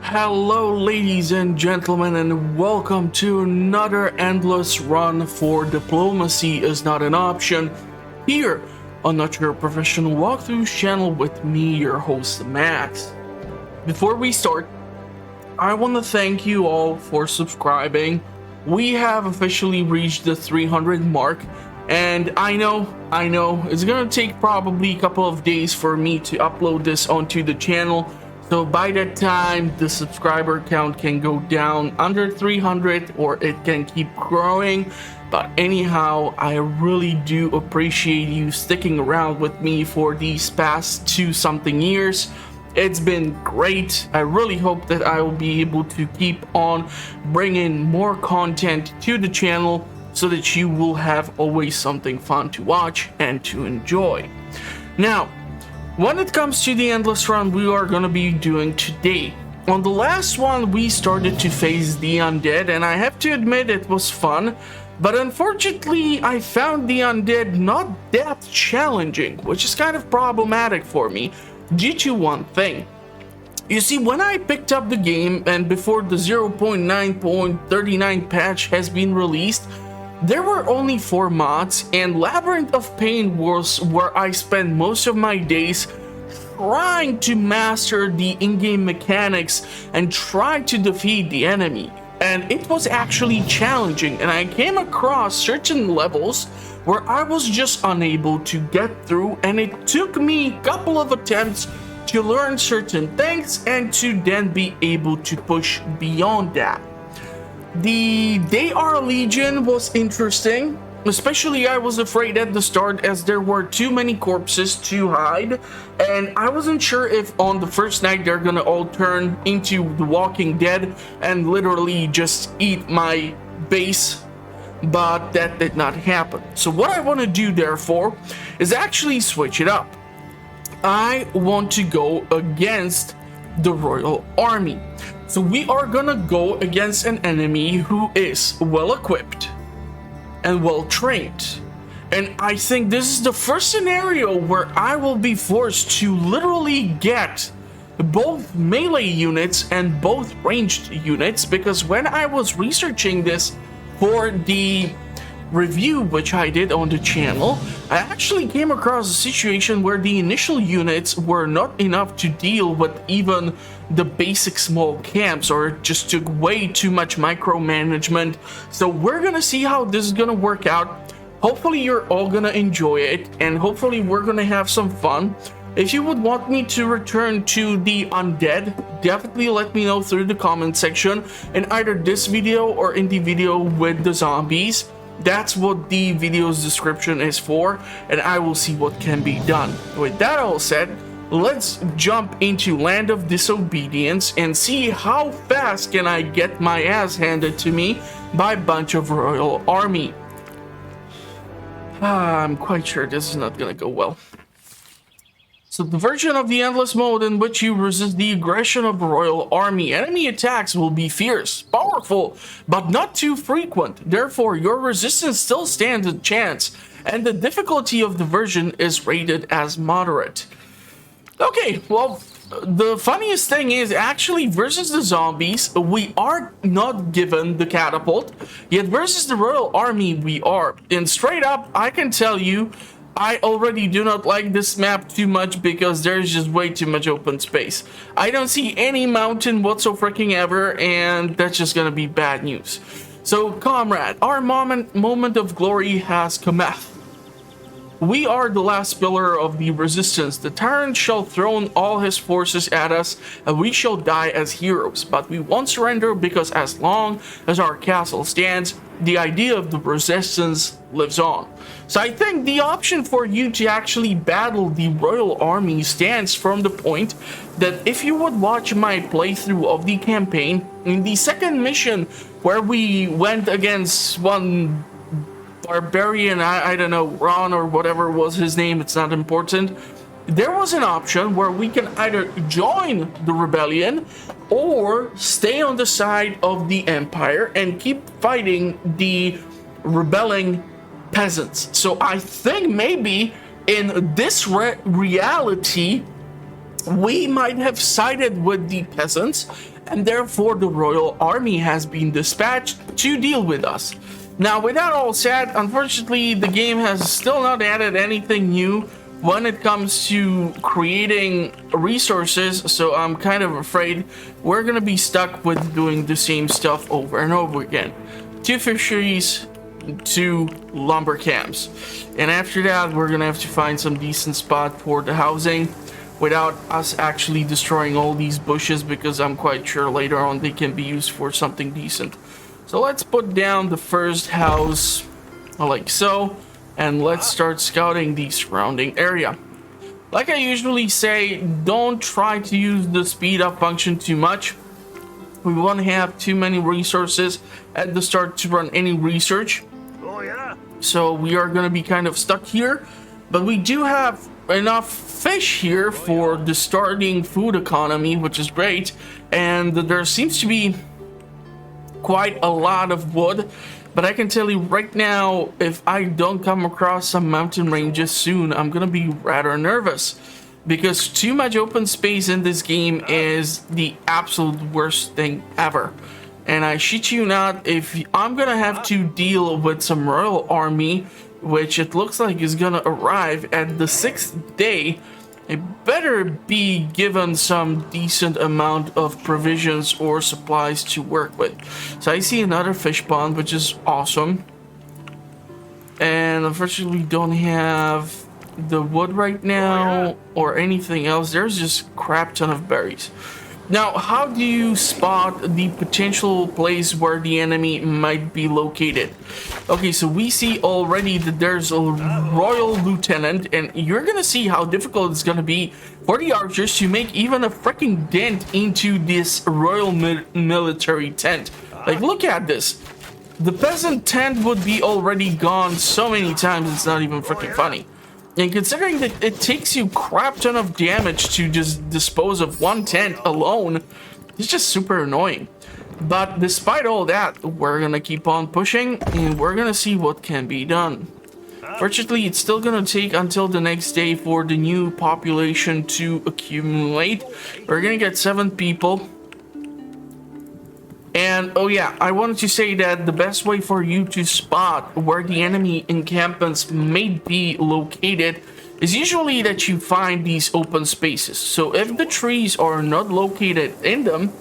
Hello, ladies and gentlemen, and welcome to another endless run for Diplomacy is Not an Option here on Not Your Professional Walkthrough channel with me, your host, Max. Before we start, I want to thank you all for subscribing. We have officially reached the 300 mark, and I know, it's gonna take probably a couple of days for me to upload this onto the channel. So by that time, the subscriber count can go down under 300 or it can keep growing. But anyhow, I really do appreciate you sticking around with me for these past 2-something years. It's been great. I really hope that I will be able to keep on bringing more content to the channel so that you will have always something fun to watch and to enjoy. Now, when it comes to the endless run we are going to be doing today, on the last one we started to face the undead, and I have to admit it was fun, but unfortunately I found the undead not that challenging, which is kind of problematic for me due to one thing. You see, when I picked up the game and before the 0.9.39 patch has been released, there were only 4 mods, and Labyrinth of Pain was where I spent most of my days trying to master the in-game mechanics and try to defeat the enemy. And it was actually challenging, and I came across certain levels where I was just unable to get through, and it took me a couple of attempts to learn certain things and to then be able to push beyond that. The They-Are Legion was interesting, especially I was afraid at the start as there were too many corpses to hide, and I wasn't sure if on the first night they're gonna all turn into the Walking Dead and literally just eat my base, but that did not happen. So what I want to do therefore is actually switch it up. I want to go against the Royal Army. So we are gonna go against an enemy who is well equipped and well trained. And I think this is the first scenario where I will be forced to literally get both melee units and both ranged units, because when I was researching this for the review which I did on the channel, I actually came across a situation where the initial units were not enough to deal with even the basic small camps, or it just took way too much micromanagement. So we're gonna see how this is gonna work out. Hopefully you're all gonna enjoy it, and hopefully we're gonna have some fun. If you would want me to return to the undead, definitely let me know through the comment section in either this video or in the video with the zombies. That's what the video's description is for, and I will see what can be done. With that all said, let's jump into Land of Disobedience and see how fast can I get my ass handed to me by a bunch of Royal Army. I'm quite sure this is not gonna go well. So the version of the endless mode in which you resist the aggression of a Royal Army. Enemy attacks will be fierce, powerful, but not too frequent. Therefore, your resistance still stands a chance, and the difficulty of the version is rated as moderate. Okay, well, the funniest thing is actually versus the zombies, we are not given the catapult, yet versus the Royal Army we are. And straight up, I can tell you, I already do not like this map too much because there's just way too much open space. I don't see any mountain whatsoever, and that's just gonna be bad news. So, comrade, our moment of glory has cometh. We are the last pillar of the resistance. The tyrant shall throw all his forces at us, and we shall die as heroes. But we won't surrender, because as long as our castle stands, the idea of the resistance lives on. So I think the option for you to actually battle the Royal Army stands from the point that if you would watch my playthrough of the campaign, in the second mission where we went against one barbarian, I don't know, Ron or whatever was his name, it's not important, there was an option where we can either join the rebellion or stay on the side of the Empire and keep fighting the rebelling peasants. So I think maybe in this reality, we might have sided with the peasants, and therefore the royal army has been dispatched to deal with us. Now, with that all said, unfortunately, the game has still not added anything new when it comes to creating resources, so I'm kind of afraid we're gonna be stuck with doing the same stuff over and over again. 2 fisheries, 2 lumber camps, and after that we're gonna have to find some decent spot for the housing without us actually destroying all these bushes, because I'm quite sure later on they can be used for something decent. So let's put down the first house like so, and let's start scouting the surrounding area. Like I usually say, don't try to use the speed up function too much. We won't have too many resources at the start to run any research. Oh yeah. So we are going to be kind of stuck here, but we do have enough fish here for the starting food economy, which is great, and there seems to be quite a lot of wood. But I can tell you right now, if I don't come across some mountain ranges soon, I'm gonna be rather nervous, because too much open space in this game is the absolute worst thing ever. And I shit you not, if I'm gonna have to deal with some royal army, which it looks like is gonna arrive at the 6th day, I better be given some decent amount of provisions or supplies to work with. So I see another fish pond, which is awesome. And unfortunately, we don't have the wood right now or anything else. There's just crap ton of berries. Now, how do you spot the potential place where the enemy might be located? Okay, so we see already that there's a royal lieutenant, and you're gonna see how difficult it's gonna be for the archers to make even a freaking dent into this royal military tent. Like, look at this. The peasant tent would be already gone so many times, it's not even freaking funny. And considering that it takes you crap ton of damage to just dispose of one tent alone, it's just super annoying. But despite all that, we're gonna keep on pushing, and we're gonna see what can be done. Fortunately, it's still gonna take until the next day for the new population to accumulate. We're gonna get 7 people. And oh yeah, I wanted to say that the best way for you to spot where the enemy encampments may be located is usually that you find these open spaces. So if the trees are not located in them,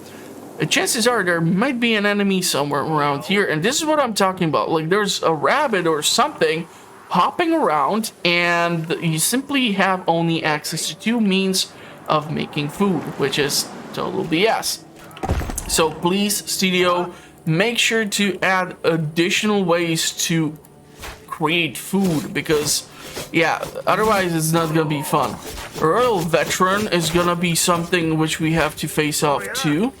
chances are there might be an enemy somewhere around here. And this is what I'm talking about. Like, there's a rabbit or something hopping around, and you simply have only access to 2 means of making food, which is total BS. So please, studio, make sure to add additional ways to create food, because yeah, otherwise it's not gonna be fun. A royal veteran is gonna be something which we have to face off to.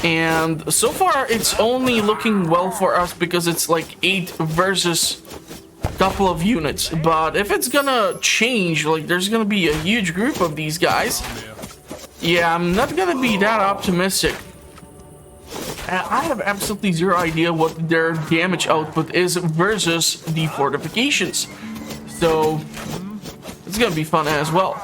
And so far it's only looking well for us because it's like 8 versus a couple of units. But if it's gonna change, like there's gonna be a huge group of these guys, yeah, I'm not gonna be that optimistic. I have absolutely zero idea what their damage output is versus the fortifications. So it's gonna be fun as well.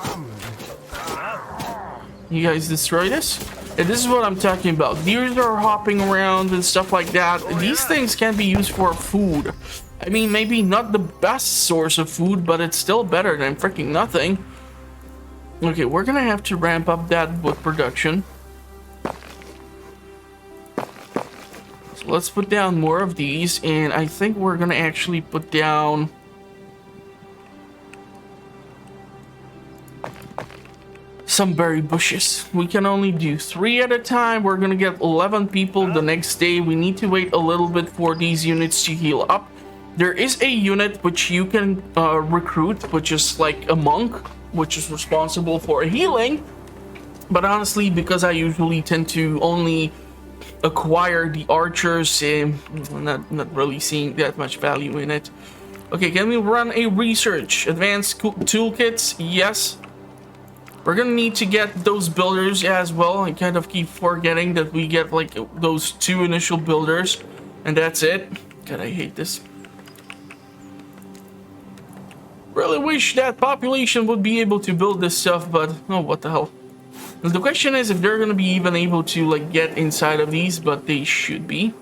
You guys destroy this? And this is what I'm talking about. Deers are hopping around and stuff like that. These things can be used for food. I mean, maybe not the best source of food, but it's still better than freaking nothing. Okay, we're gonna have to ramp up that wood production. So let's put down more of these, and I think we're gonna actually put down some berry bushes. We can only do 3 at a time. We're gonna get 11 people the next day. We need to wait a little bit for these units to heal up. There is a unit which you can recruit, which is like a monk, which is responsible for healing. But honestly, because I usually tend to only acquire the archers, not really seeing that much value in it. Okay, can we run a research? Advanced toolkits, yes. We're gonna need to get those builders as well. I kind of keep forgetting that we get like those 2 initial builders, and that's it. God, I hate this. Really wish that population would be able to build this stuff, but oh, what the hell. The question is if they're gonna be even able to like get inside of these, but they should be.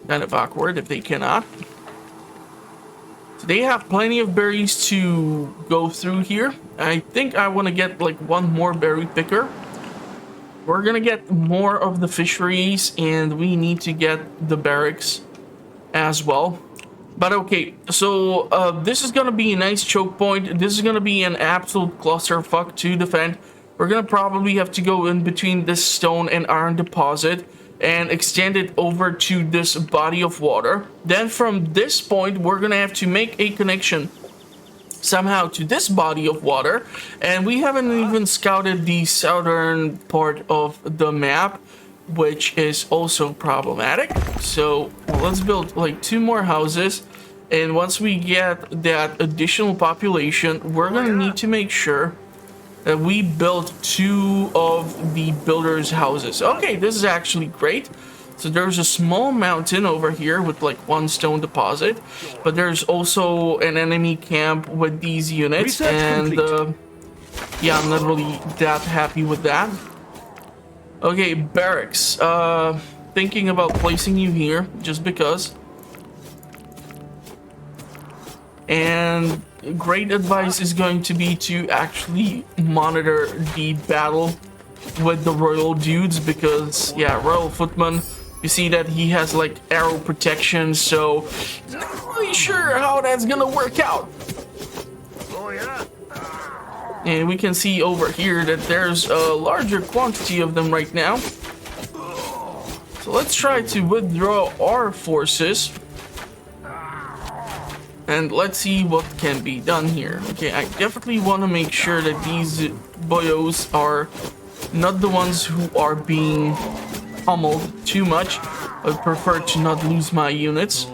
Kind of awkward if they cannot. So they have plenty of berries to go through here. I think I want to get like one more berry picker. We're gonna get more of the fisheries, and we need to get the barracks as well. But okay, so this is gonna be a nice choke point. This is gonna be an absolute clusterfuck to defend. We're gonna probably have to go in between this stone and iron deposit and extend it over to this body of water. Then from this point, we're gonna have to make a connection somehow to this body of water, and we haven't even scouted the southern part of the map, which is also problematic. So let's build like 2 more houses, and once we get that additional population, we're gonna need to make sure that we build 2 of the builders' houses. Okay, this is actually great. So there's a small mountain over here with like 1 stone deposit, but there's also an enemy camp with these units. Research and yeah, I'm not really that happy with that. Okay, barracks. Thinking about placing you here just because. And great advice is going to be to actually monitor the battle with the royal dudes, because yeah, royal footman, you see that he has like arrow protection, so not really sure how that's gonna work out. Oh yeah. And we can see over here that there's a larger quantity of them right now. So let's try to withdraw our forces. And let's see what can be done here. Okay, I definitely want to make sure that these boyos are not the ones who are being pummeled too much. I prefer to not lose my units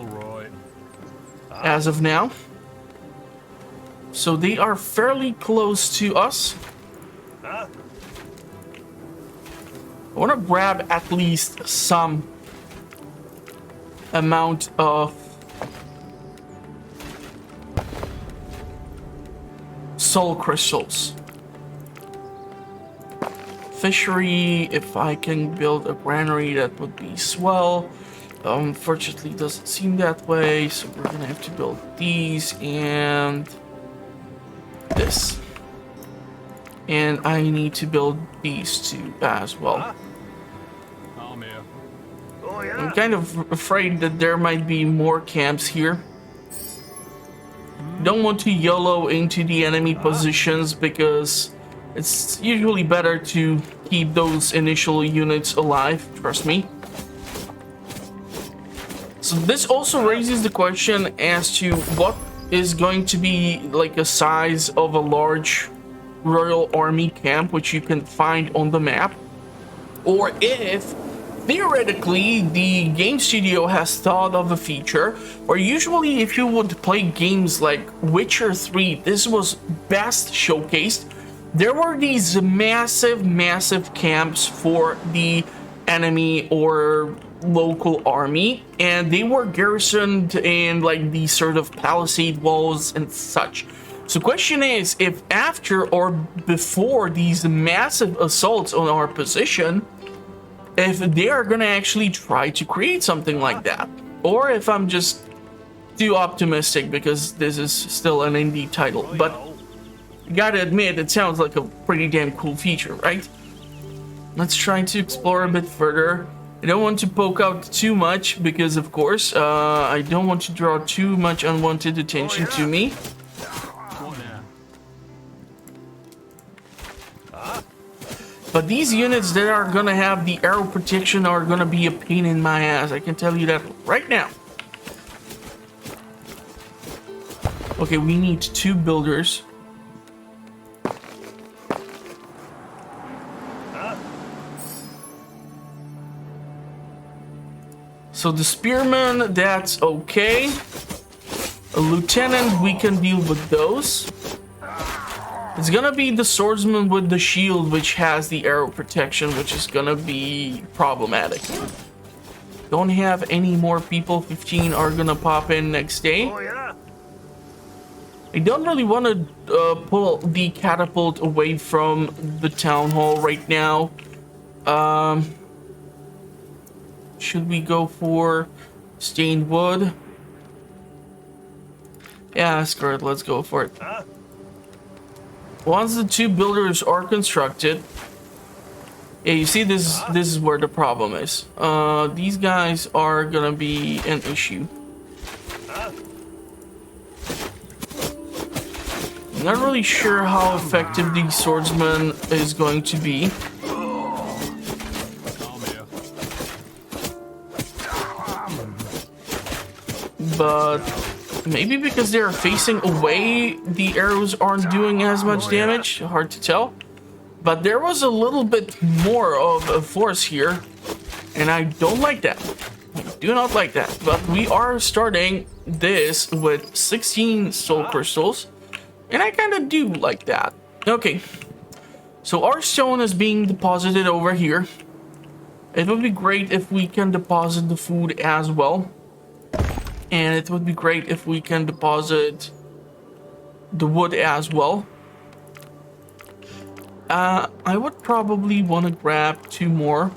as of now. So they are fairly close to us. I want to grab at least some amount of soul crystals. Fishery, if I can build a granary, that would be swell. Unfortunately, it doesn't seem that way, so we're gonna have to build these and this. And I need to build these 2 as well. I'm kind of afraid that there might be more camps here. Don't want to YOLO into the enemy positions, because it's usually better to keep those initial units alive, trust me. So this also raises the question as to what is going to be like a size of a large royal army camp which you can find on the map, or if theoretically the game studio has thought of a feature where usually if you would play games like Witcher 3, this was best showcased. There were these massive camps for the enemy or local army, and they were garrisoned in like these sort of palisade walls and such. So question is, if after or before these massive assaults on our position, if they are gonna actually try to create something like that, or if I'm just too optimistic because this is still an indie title. But you gotta admit, it sounds like a pretty damn cool feature, right? Let's try to explore a bit further. I don't want to poke out too much because, of course, I don't want to draw too much unwanted attention to me. But these units that are gonna have the arrow protection are gonna be a pain in my ass. I can tell you that right now. Okay, we need 2 builders. So the spearman, that's okay. A lieutenant, we can deal with those. It's gonna be the swordsman with the shield, which has the arrow protection, which is gonna be problematic. Don't have any more people. 15 are gonna pop in next day. I don't really want to pull the catapult away from the town hall right now. Should we go for stained wood? Yeah, screw it. Let's go for it. Once the two builders are constructed, yeah, you see this is where the problem is. These guys are gonna be an issue. Not really sure how effective the swordsman is going to be. But maybe because they're facing away, the arrows aren't doing as much damage. Hard to tell. But there was a little bit more of a force here, and I don't like that. I do not like that. But we are starting this with 16 soul crystals. And I kind of do like that. Okay. So our stone is being deposited over here. It would be great if we can deposit the food as well. And it would be great if we can deposit the wood as well. I would probably want to grab 2 more.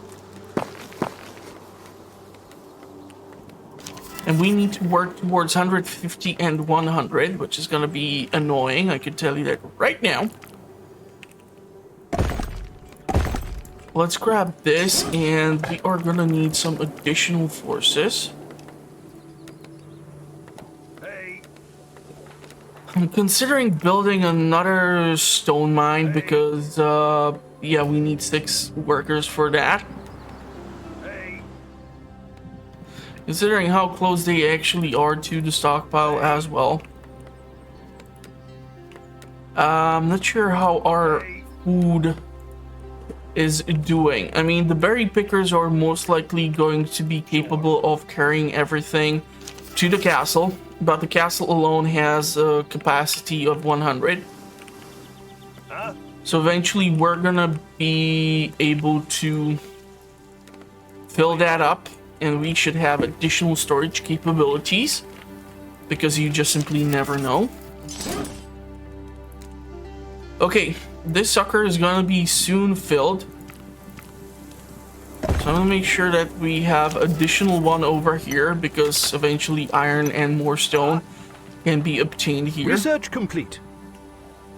And we need to work towards 150 and 100, which is going to be annoying. I can tell you that right now. Let's grab this, and we are going to need some additional forces. I'm considering building another stone mine because, yeah, we need 6 workers for that. Considering how close they actually are to the stockpile as well. I'm not sure how our food is doing. I mean, the berry pickers are most likely going to be capable of carrying everything to the castle, but the castle alone has a capacity of 100. So eventually we're gonna be able to fill that up, and we should have additional storage capabilities because you just simply never know. Okay, this sucker is gonna be soon filled. So I'm gonna make sure that we have additional one over here because eventually iron and more stone can be obtained here. Research complete.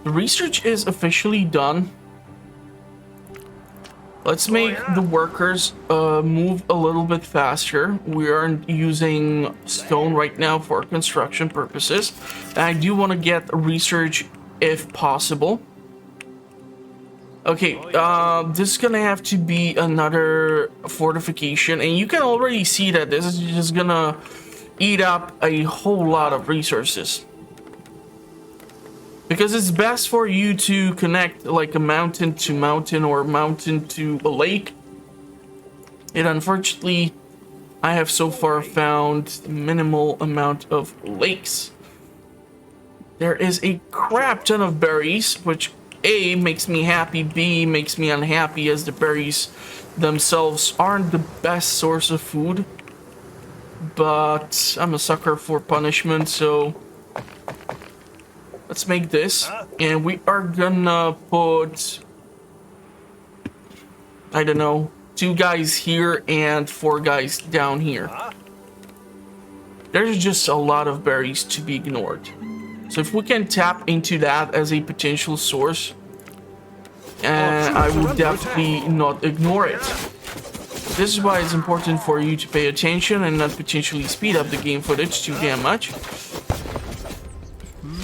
The research is officially done. Let's make the workers move a little bit faster. We aren't using stone right now for construction purposes. And I do want to get research if possible. Okay, this is gonna have to be another fortification, and you can already see that this is just gonna eat up a whole lot of resources. Because it's best for you to connect like a mountain to mountain or mountain to a lake. And unfortunately, I have so far found minimal amount of lakes. There is a crap ton of berries, which A, makes me happy, B, makes me unhappy as the berries themselves aren't the best source of food. But I'm a sucker for punishment, so let's make this. And we are gonna put, I don't know, 2 guys here and 4 guys down here. There's just a lot of berries to be ignored. So if we can tap into that as a potential source, I would definitely not ignore it. This is why it's important for you to pay attention and not potentially speed up the game footage too damn much.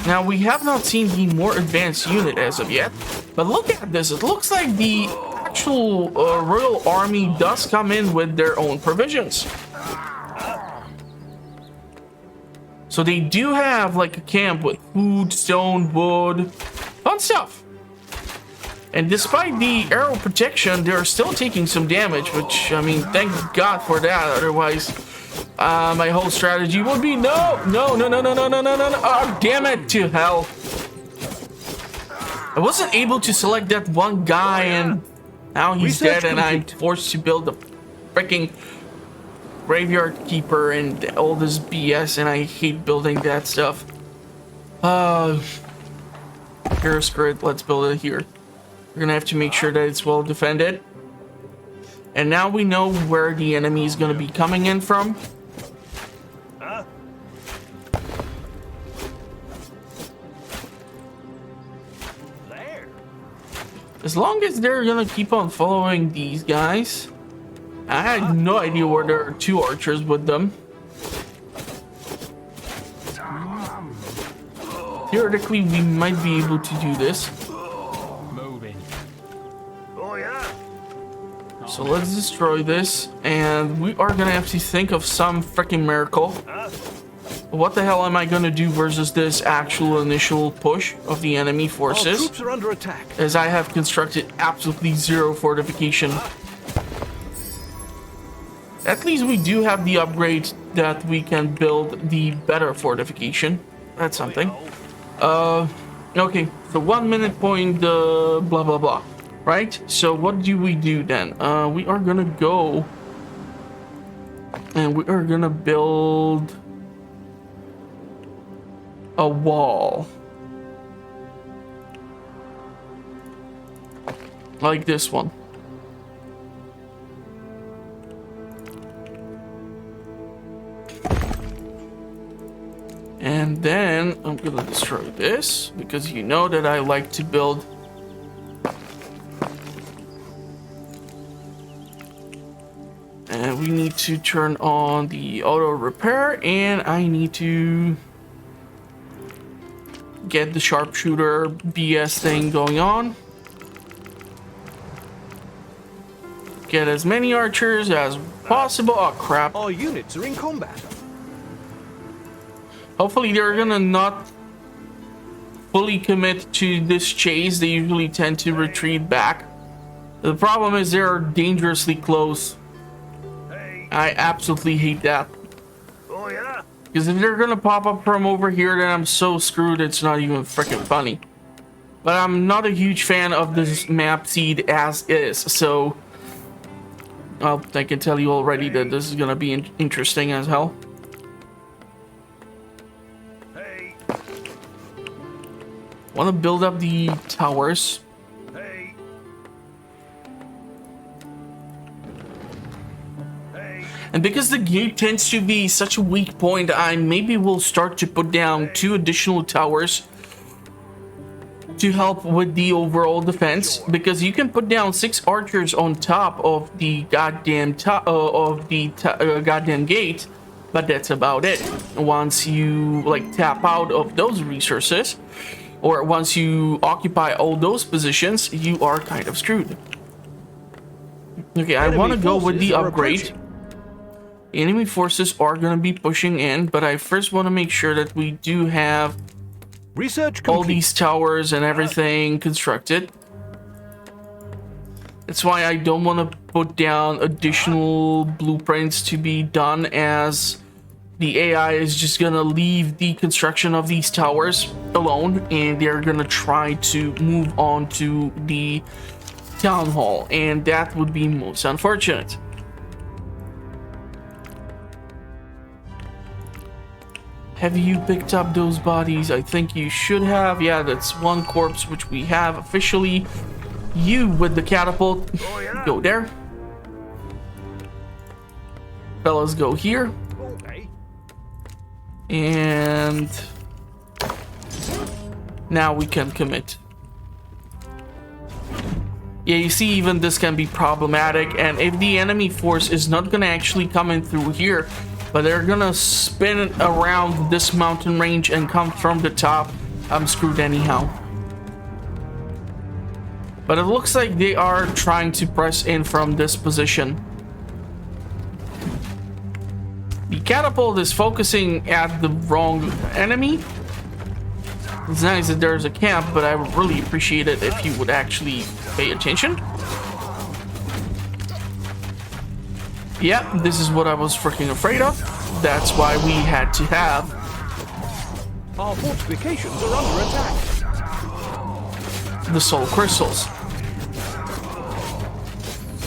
Now, we have not seen the more advanced unit as of yet, but look at this. It looks like the actual royal army does come in with their own provisions. So they do have like a camp with food, stone, wood, fun stuff. And despite the arrow protection, they're still taking some damage, which, I mean, thank God for that. Otherwise, my whole strategy would be no. Oh, damn it to hell. I wasn't able to select that one guy, and now he's dead, and I'm forced to build a freaking graveyard keeper and all this BS, and I hate building that stuff. Here's grid. Let's build it here. We're gonna have to make sure that it's well defended. And now we know where the enemy is gonna be coming in from. As long as they're gonna keep on following these guys. I had no idea where there are 2 archers with them. Theoretically, we might be able to do this. So let's destroy this, and we are gonna have to think of some freaking miracle. What the hell am I gonna do versus this actual initial push of the enemy forces? Our troops are under attack. As I have constructed absolutely 0 fortification. At least we do have the upgrade that we can build the better fortification. That's something. Okay, so 1 minute point, blah blah blah. Right? So what do we do then? We are gonna go and we are gonna build a wall. Like this one. And then I'm gonna destroy this because you know that I like to build and we need to turn on the auto repair, and I need to get the sharpshooter BS thing going on. Get as many archers as possible. Oh crap. Our units are in combat. Hopefully they're gonna not fully commit to this chase. They usually tend to retreat back. The problem is they're dangerously close. I absolutely hate that. Oh yeah. Because if they're gonna pop up from over here, then I'm so screwed it's not even freaking funny. But I'm not a huge fan of this map seed as is, so well, I can tell you already that this is gonna be interesting as hell. Hey. Want to build up the towers. Hey. And because the gate tends to be such a weak point, I maybe will start to put down 2 additional towers to help with the overall defense. Because you can put down 6 archers on top of the goddamn goddamn gate, but that's about it. Once you like tap out of those resources, or once you occupy all those positions, you are kind of screwed. Okay, I want to go with the upgrade. Enemy forces are going to be pushing in, but I first want to make sure that we do have Research complete. all these towers and everything constructed. That's why I don't want to put down additional blueprints to be done, as the AI is just going to leave the construction of these towers alone, and they're going to try to move on to the town hall, and that would be most unfortunate. Have you picked up those bodies? I think you should have. Yeah, that's 1 corpse, which we have officially. You with the catapult. Oh, yeah. Go there. Fellas, go here. Okay. And now we can commit. Yeah, you see, even this can be problematic. And if the enemy force is not going to actually come in through here, but they're gonna spin around this mountain range and come from the top, I'm screwed anyhow. But it looks like they are trying to press in from this position. The catapult is focusing at the wrong enemy. It's nice that there's a camp, but I would really appreciate it if you would actually pay attention. Yeah, this is what I was freaking afraid of. That's why we had to have Our fortifications are under attack. the soul crystals.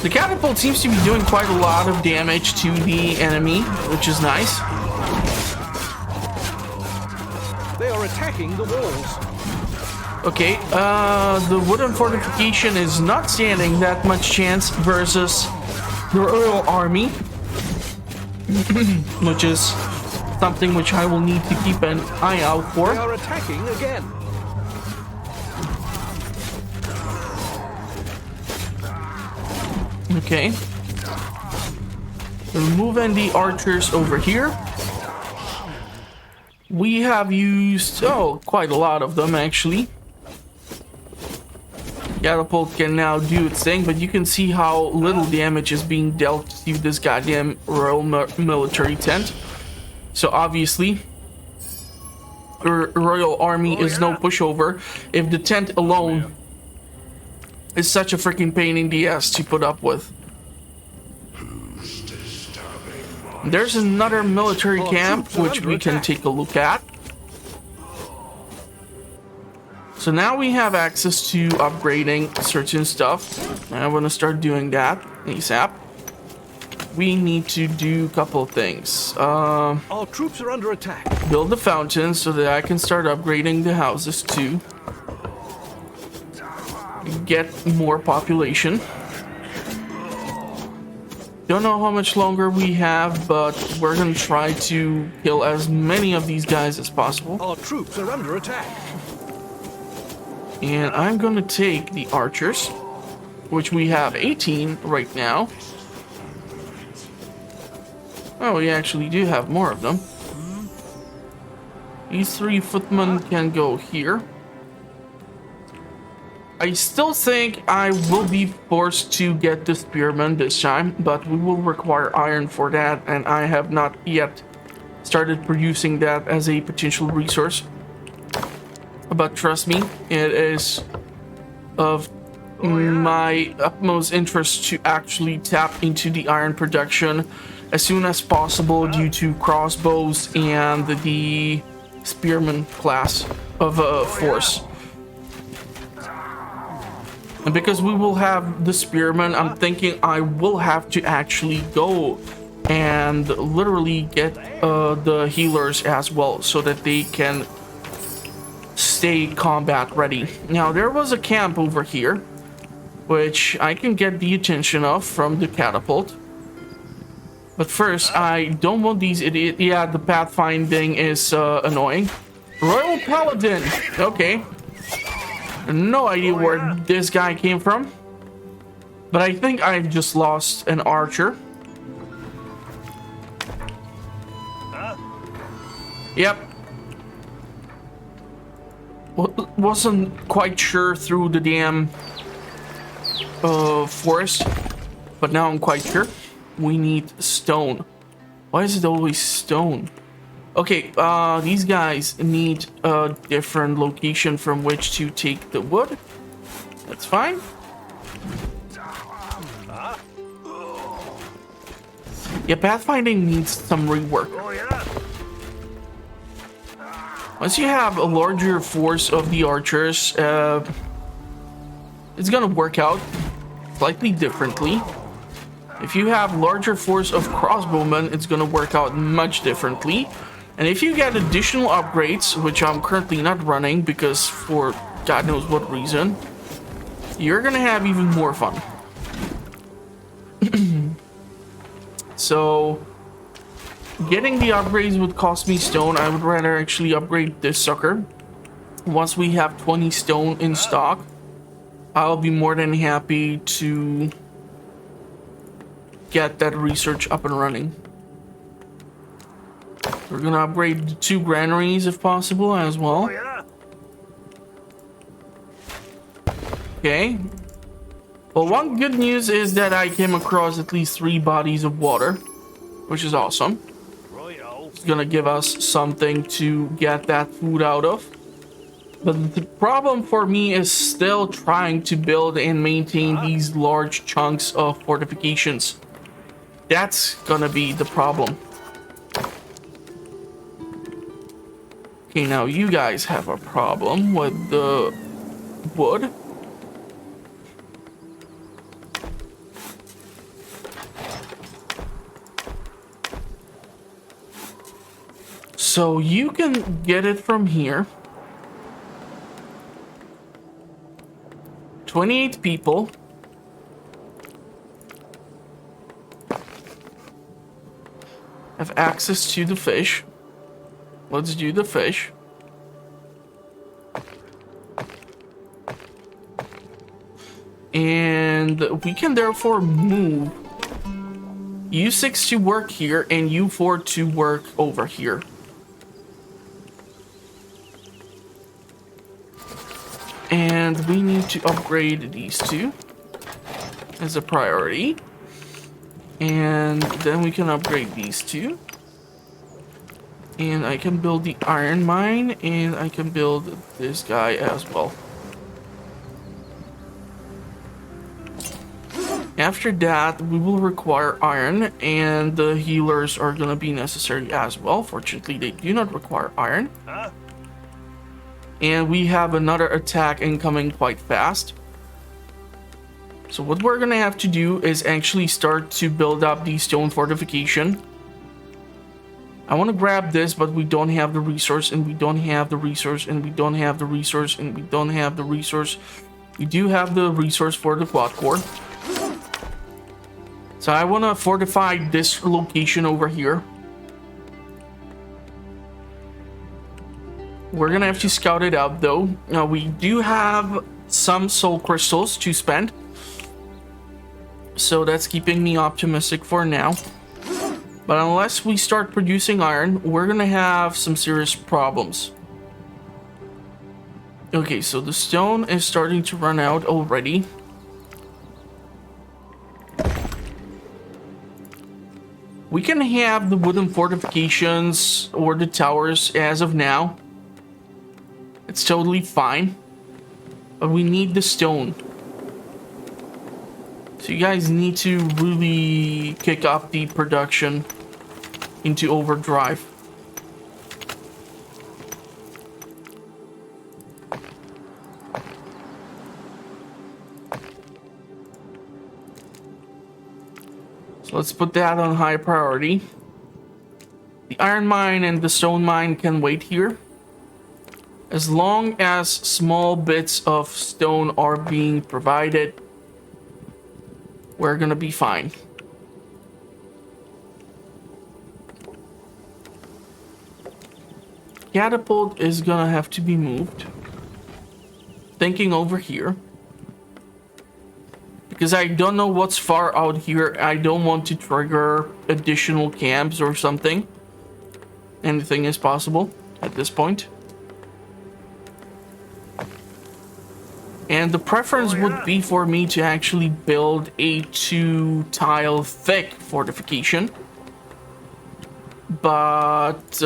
The catapult seems to be doing quite a lot of damage to the enemy, which is nice. They are attacking the walls. Okay, the wooden fortification is not standing that much chance versus the Royal Army, which is something which I will need to keep an eye out for. They are attacking again. Okay. We're moving the archers over here. We have used, quite a lot of them actually. Catapult can now do its thing, but you can see how little damage is being dealt to this goddamn Royal Military tent. So obviously, the Royal Army is no pushover if the tent alone is such a freaking pain in the ass to put up with. There's another military camp which we can take a look at. So now we have access to upgrading certain stuff. I want to start doing that ASAP. We need to do a couple of things. Our troops are under attack. Build the fountain so that I can start upgrading the houses too. Get more population. Don't know how much longer we have, but we're gonna try to kill as many of these guys as possible. Our troops are under attack. And I'm gonna take the archers, which we have 18 right now. Oh, we actually do have more of them. These 3 footmen can go here. I still think I will be forced to get the spearmen this time, but we will require iron for that, and I have not yet started producing that as a potential resource. But trust me, it is of my utmost interest to actually tap into the iron production as soon as possible due to crossbows and the spearman class of force. And because we will have the spearmen, I'm thinking I will have to actually go and literally get the healers as well so that they can stay combat ready. Now there was a camp over here which I can get the attention of from the catapult. But first, I don't want these idiots. Yeah, the pathfinding is annoying. Royal Paladin. Okay. No idea where this guy came from. But I think I've just lost an archer. Yep. Wasn't quite sure through the damn forest. But now I'm quite sure. We need stone. Why is it always stone? Okay, these guys need a different location from which to take the wood. That's fine. Yeah, pathfinding needs some rework. Once you have a larger force of the archers, it's gonna work out slightly differently. If you have larger force of crossbowmen, it's gonna work out much differently. And if you get additional upgrades, which I'm currently not running because for God knows what reason, you're gonna have even more fun. So, getting the upgrades would cost me stone. I would rather actually upgrade this sucker. Once we have 20 stone in stock, I'll be more than happy to get that research up and running. We're gonna upgrade the 2 granaries if possible as well. Okay. Well, one good news is that I came across at least 3 bodies of water, which is awesome. It's gonna give us something to get that food out of. But the problem for me is still trying to build and maintain these large chunks of fortifications. That's gonna be the problem. Okay, now you guys have a problem with the wood. So you can get it from here. 28 people. Have access to the fish. Let's do the fish. And we can therefore move U6 to work here and U4 to work over here. And we need to upgrade these two as a priority. And then we can upgrade these two. And I can build the iron mine, and I can build this guy as well. After that, we will require iron, and the healers are gonna be necessary as well. Fortunately, they do not require iron. And we have another attack incoming quite fast. So what we're gonna have to do is actually start to build up the stone fortification. I want to grab this, but we don't have the resource, and we don't have the resource, and we don't have the resource, and we don't have the resource. We do have the resource for the quad core. So I want to fortify this location over here. We're gonna have to scout it out though. Now we do have some soul crystals to spend, so that's keeping me optimistic for now. But unless we start producing iron, we're gonna have some serious problems. Okay, so the stone is starting to run out already. We can have the wooden fortifications or the towers as of now. It's totally fine. But we need the stone. So you guys need to really kick off the production into overdrive. So let's put that on high priority. The iron mine and the stone mine can wait here. As long as small bits of stone are being provided, we're gonna be fine. Catapult is gonna have to be moved. Thinking over here. Because I don't know what's far out here. I don't want to trigger additional camps or something. Anything is possible at this point. And the preference would be for me to actually build a 2-tile thick fortification. But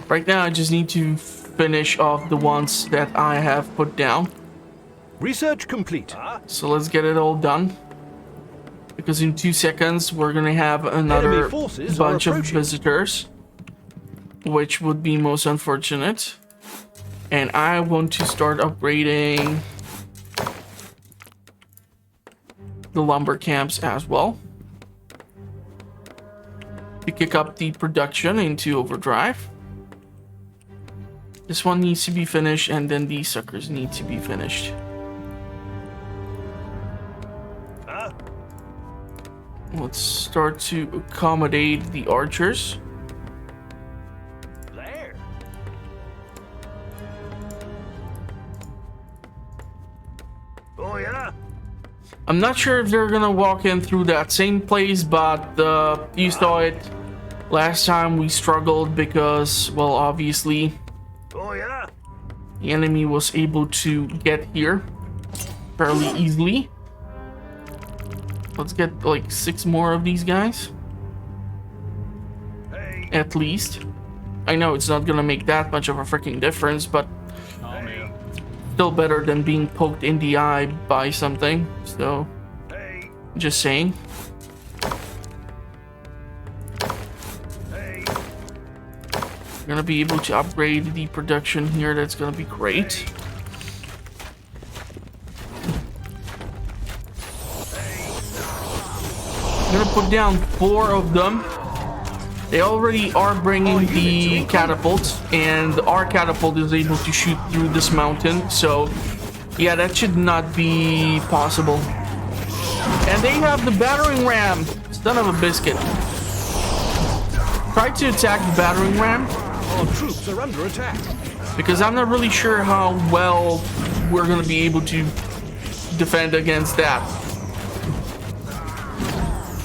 right now I just need to finish off the ones that I have put down. Research complete. So let's get it all done. Because in 2 seconds we're gonna have another bunch of visitors. Which would be most unfortunate. And I want to start upgrading the lumber camps as well. To kick up the production into overdrive. This one needs to be finished, and then these suckers need to be finished. Let's start to accommodate the archers. Oh yeah? I'm not sure if they're gonna walk in through that same place, but you saw it last time. We struggled because, well, obviously Oh yeah? the enemy was able to get here fairly easily. Let's get like 6 more of these guys. Hey. At least. I know it's not gonna make that much of a freaking difference, but Hey. still better than being poked in the eye by something. So, Hey. just saying. Hey. We're gonna be able to upgrade the production here. That's gonna be great. I'm gonna put down 4 of them. They already are bringing the catapult, and our catapult is able to shoot through this mountain, so Yeah, that should not be possible. And they have the battering ram. Son of a biscuit. Try to attack the battering ram. Our troops are under attack. Because I'm not really sure how well we're going to be able to defend against that.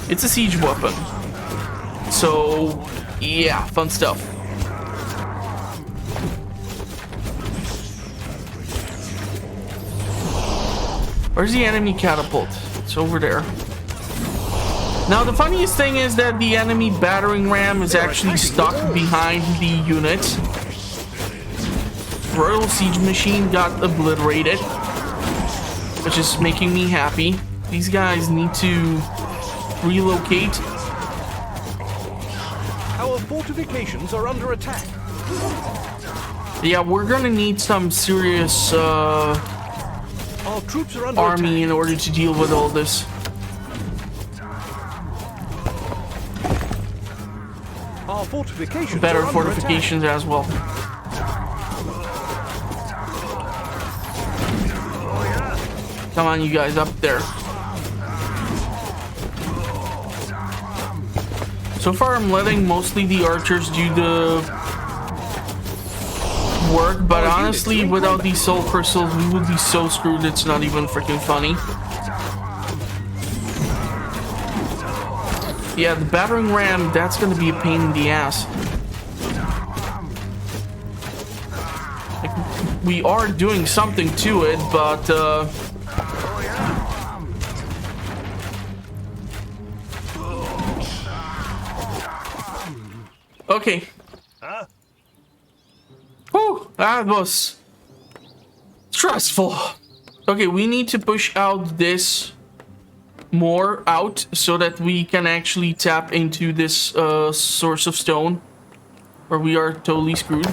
It's a siege weapon. So, yeah, fun stuff. Where's the enemy catapult? It's over there. Now, the funniest thing is that the enemy battering ram is actually stuck behind the unit. Royal Siege Machine got obliterated, which is making me happy. These guys need to relocate. Our fortifications are under attack. Yeah, we're gonna need some serious Our troops are under army attack. in order to deal with all this. Our fortifications Better are under fortifications as well. Come on, you guys, up there. So far, I'm letting mostly the archers do the work, but honestly, without these soul crystals, we would be so screwed. It's not even freaking funny. Yeah, the battering ram, that's gonna be a pain in the ass. Like, we are doing something to it, but okay. Whew, that was stressful. Okay, we need to push out this more out so that we can actually tap into this source of stone, or we are totally screwed.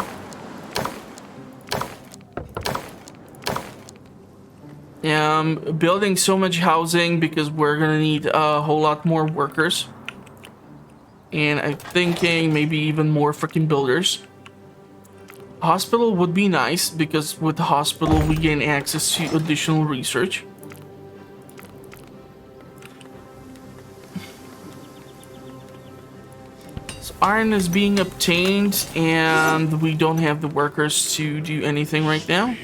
Building so much housing because we're gonna need a whole lot more workers. And I'm thinking maybe even more freaking builders. Hospital would be nice because with the hospital we gain access to additional research. So iron is being obtained and we don't have the workers to do anything right now.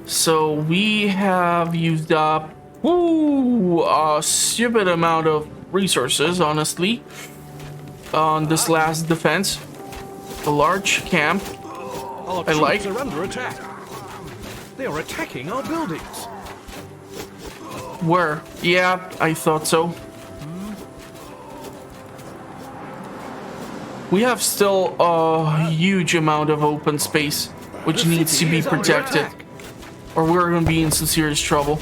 So we have used up a stupid amount of resources, honestly, on this last defense. A large camp. Our I troops like. are under attack. They are attacking our buildings. Where? Yeah, I thought so. We have still a huge amount of open space, which The needs to city be is under protected, attack. or we're going to be in some serious trouble.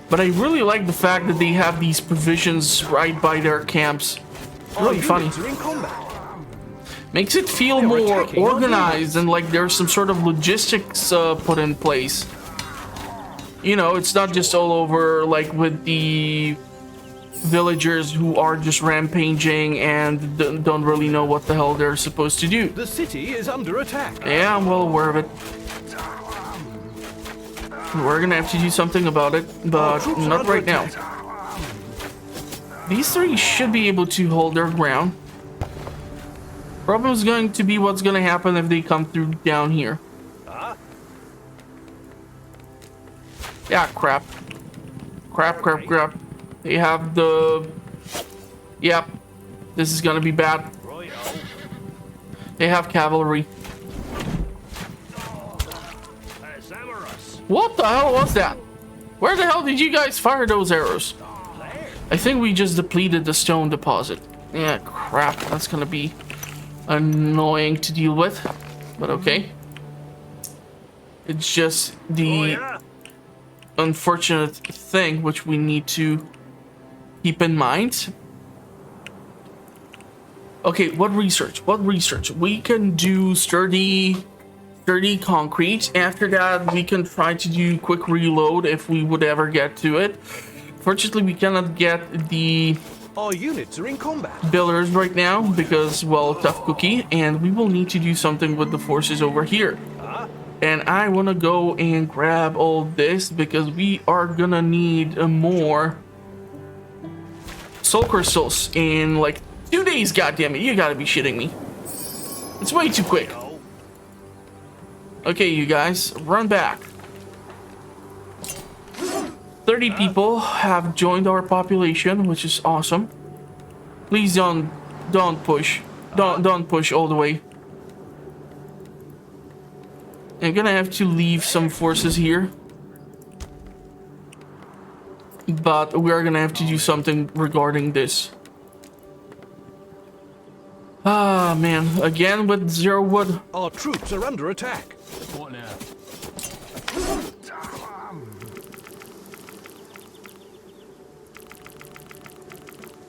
But I really like the fact that they have these provisions right by their camps. It's Our really funny. units are in combat. Makes it feel They're more attacking our organized and like there's some sort of logistics put in place. You know, it's not just all over like with the villagers who are just rampaging and don't really know what the hell they're supposed to do. The city is under attack. Yeah, I'm well aware of it. We're gonna have to do something about it, but troops are not under right now. attack. These three should be able to hold their ground. Problem is going to be what's gonna happen if they come through down here. Yeah, crap. Crap. They have the... Yep. This is gonna be bad. They have cavalry. What the hell was that? Where the hell did you guys fire those arrows? I think we just depleted the stone deposit. Yeah, crap. That's gonna be annoying to deal with. But okay. It's just the unfortunate thing which we need to keep in mind. Okay, what research? We can do sturdy concrete. After that, we can try to do quick reload if we would ever get to it. Fortunately, we cannot get the Our units are in combat. builders right now because, well, tough cookie, and we will need to do something with the forces over here. And I want to go and grab all this because we are gonna need more soul crystals in like 2 days. Goddammit, you gotta be shitting me. It's way too quick. Okay, you guys, run back. 30 people have joined our population, which is awesome. Please don't push. Don't push all the way. I'm gonna have to leave some forces here. But we are gonna have to do something regarding this. Ah, man. Again with 0 wood. Our troops are under attack. What now?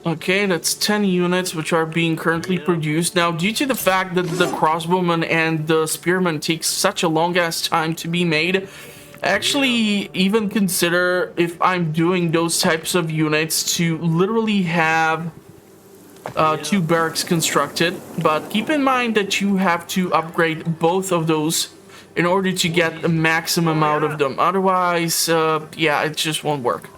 Okay, that's 10 units which are being currently produced. Now, due to the fact that the crossbowman and the spearman takes such a long ass time to be made, actually even consider, if I'm doing those types of units, to literally have 2 barracks constructed. But keep in mind that you have to upgrade both of those in order to get the maximum out of them. Otherwise, yeah, it just won't work.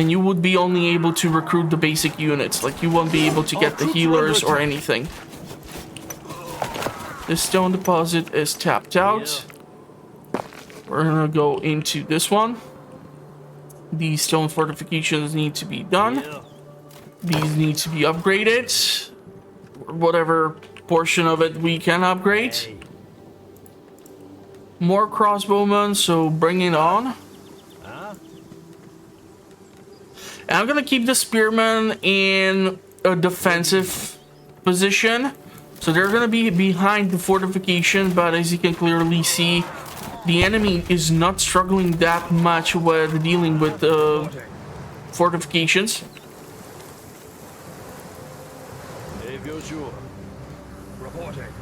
And you would be only able to recruit the basic units. Like, you won't be able to get the healers or anything. This stone deposit is tapped out. We're gonna go into this one. These stone fortifications need to be done. These need to be upgraded. Whatever portion of it we can upgrade. More crossbowmen, so bring it on. And I'm gonna keep the spearmen in a defensive position. So they're gonna be behind the fortification, but as you can clearly see, the enemy is not struggling that much with dealing with the fortifications. If you're sure. Reporting.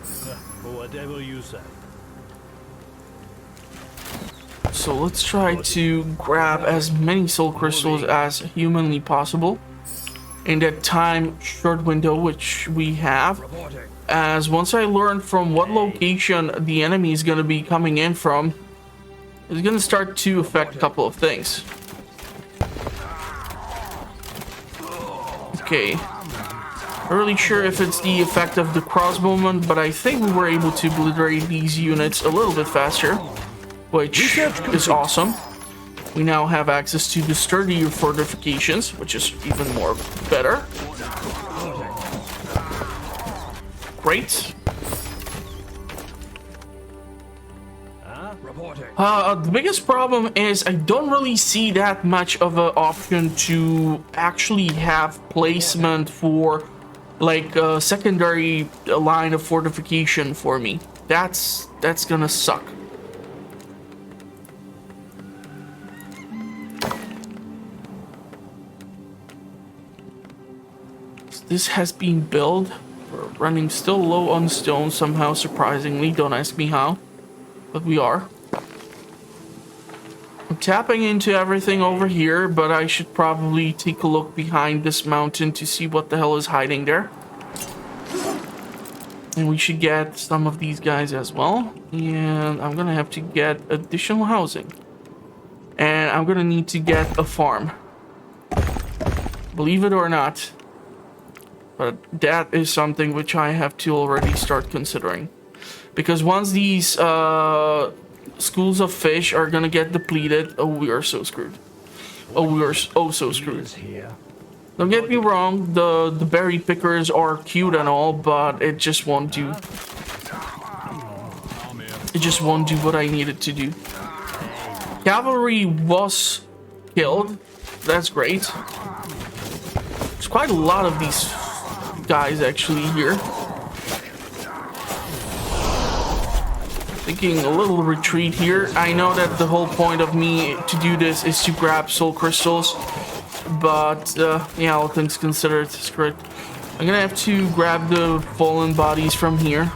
Whatever you say. So let's try to grab as many soul crystals as humanly possible in that time short window which we have. As once I learn from what location the enemy is going to be coming in from, it's going to start to affect a couple of things. Okay. Not really sure if it's the effect of the crossbowman, but I think we were able to obliterate these units a little bit faster, which is awesome. We now have access to the sturdier fortifications, which is even more better. Great. The biggest problem is I don't really see that much of an option to actually have placement for like a secondary line of fortification for me. That's gonna suck. This has been built. We're running still low on stone somehow, surprisingly. Don't ask me how, but we are. I'm tapping into everything over here, but I should probably take a look behind this mountain to see what the hell is hiding there. And we should get some of these guys as well. And I'm gonna have to get additional housing. And I'm gonna need to get a farm. Believe it or not. But that is something which I have to already start considering. Because once these schools of fish are gonna get depleted, oh, we are so screwed. Oh, we are so screwed. Don't get me wrong, the berry pickers are cute and all, but it just won't do. It just won't do what I needed to do. Cavalry was killed. That's great. There's quite a lot of these guys actually here. Thinking a little retreat here. I know that the whole point of me to do this is to grab soul crystals, but yeah, all things considered, screw it. I'm gonna have to grab the fallen bodies from here.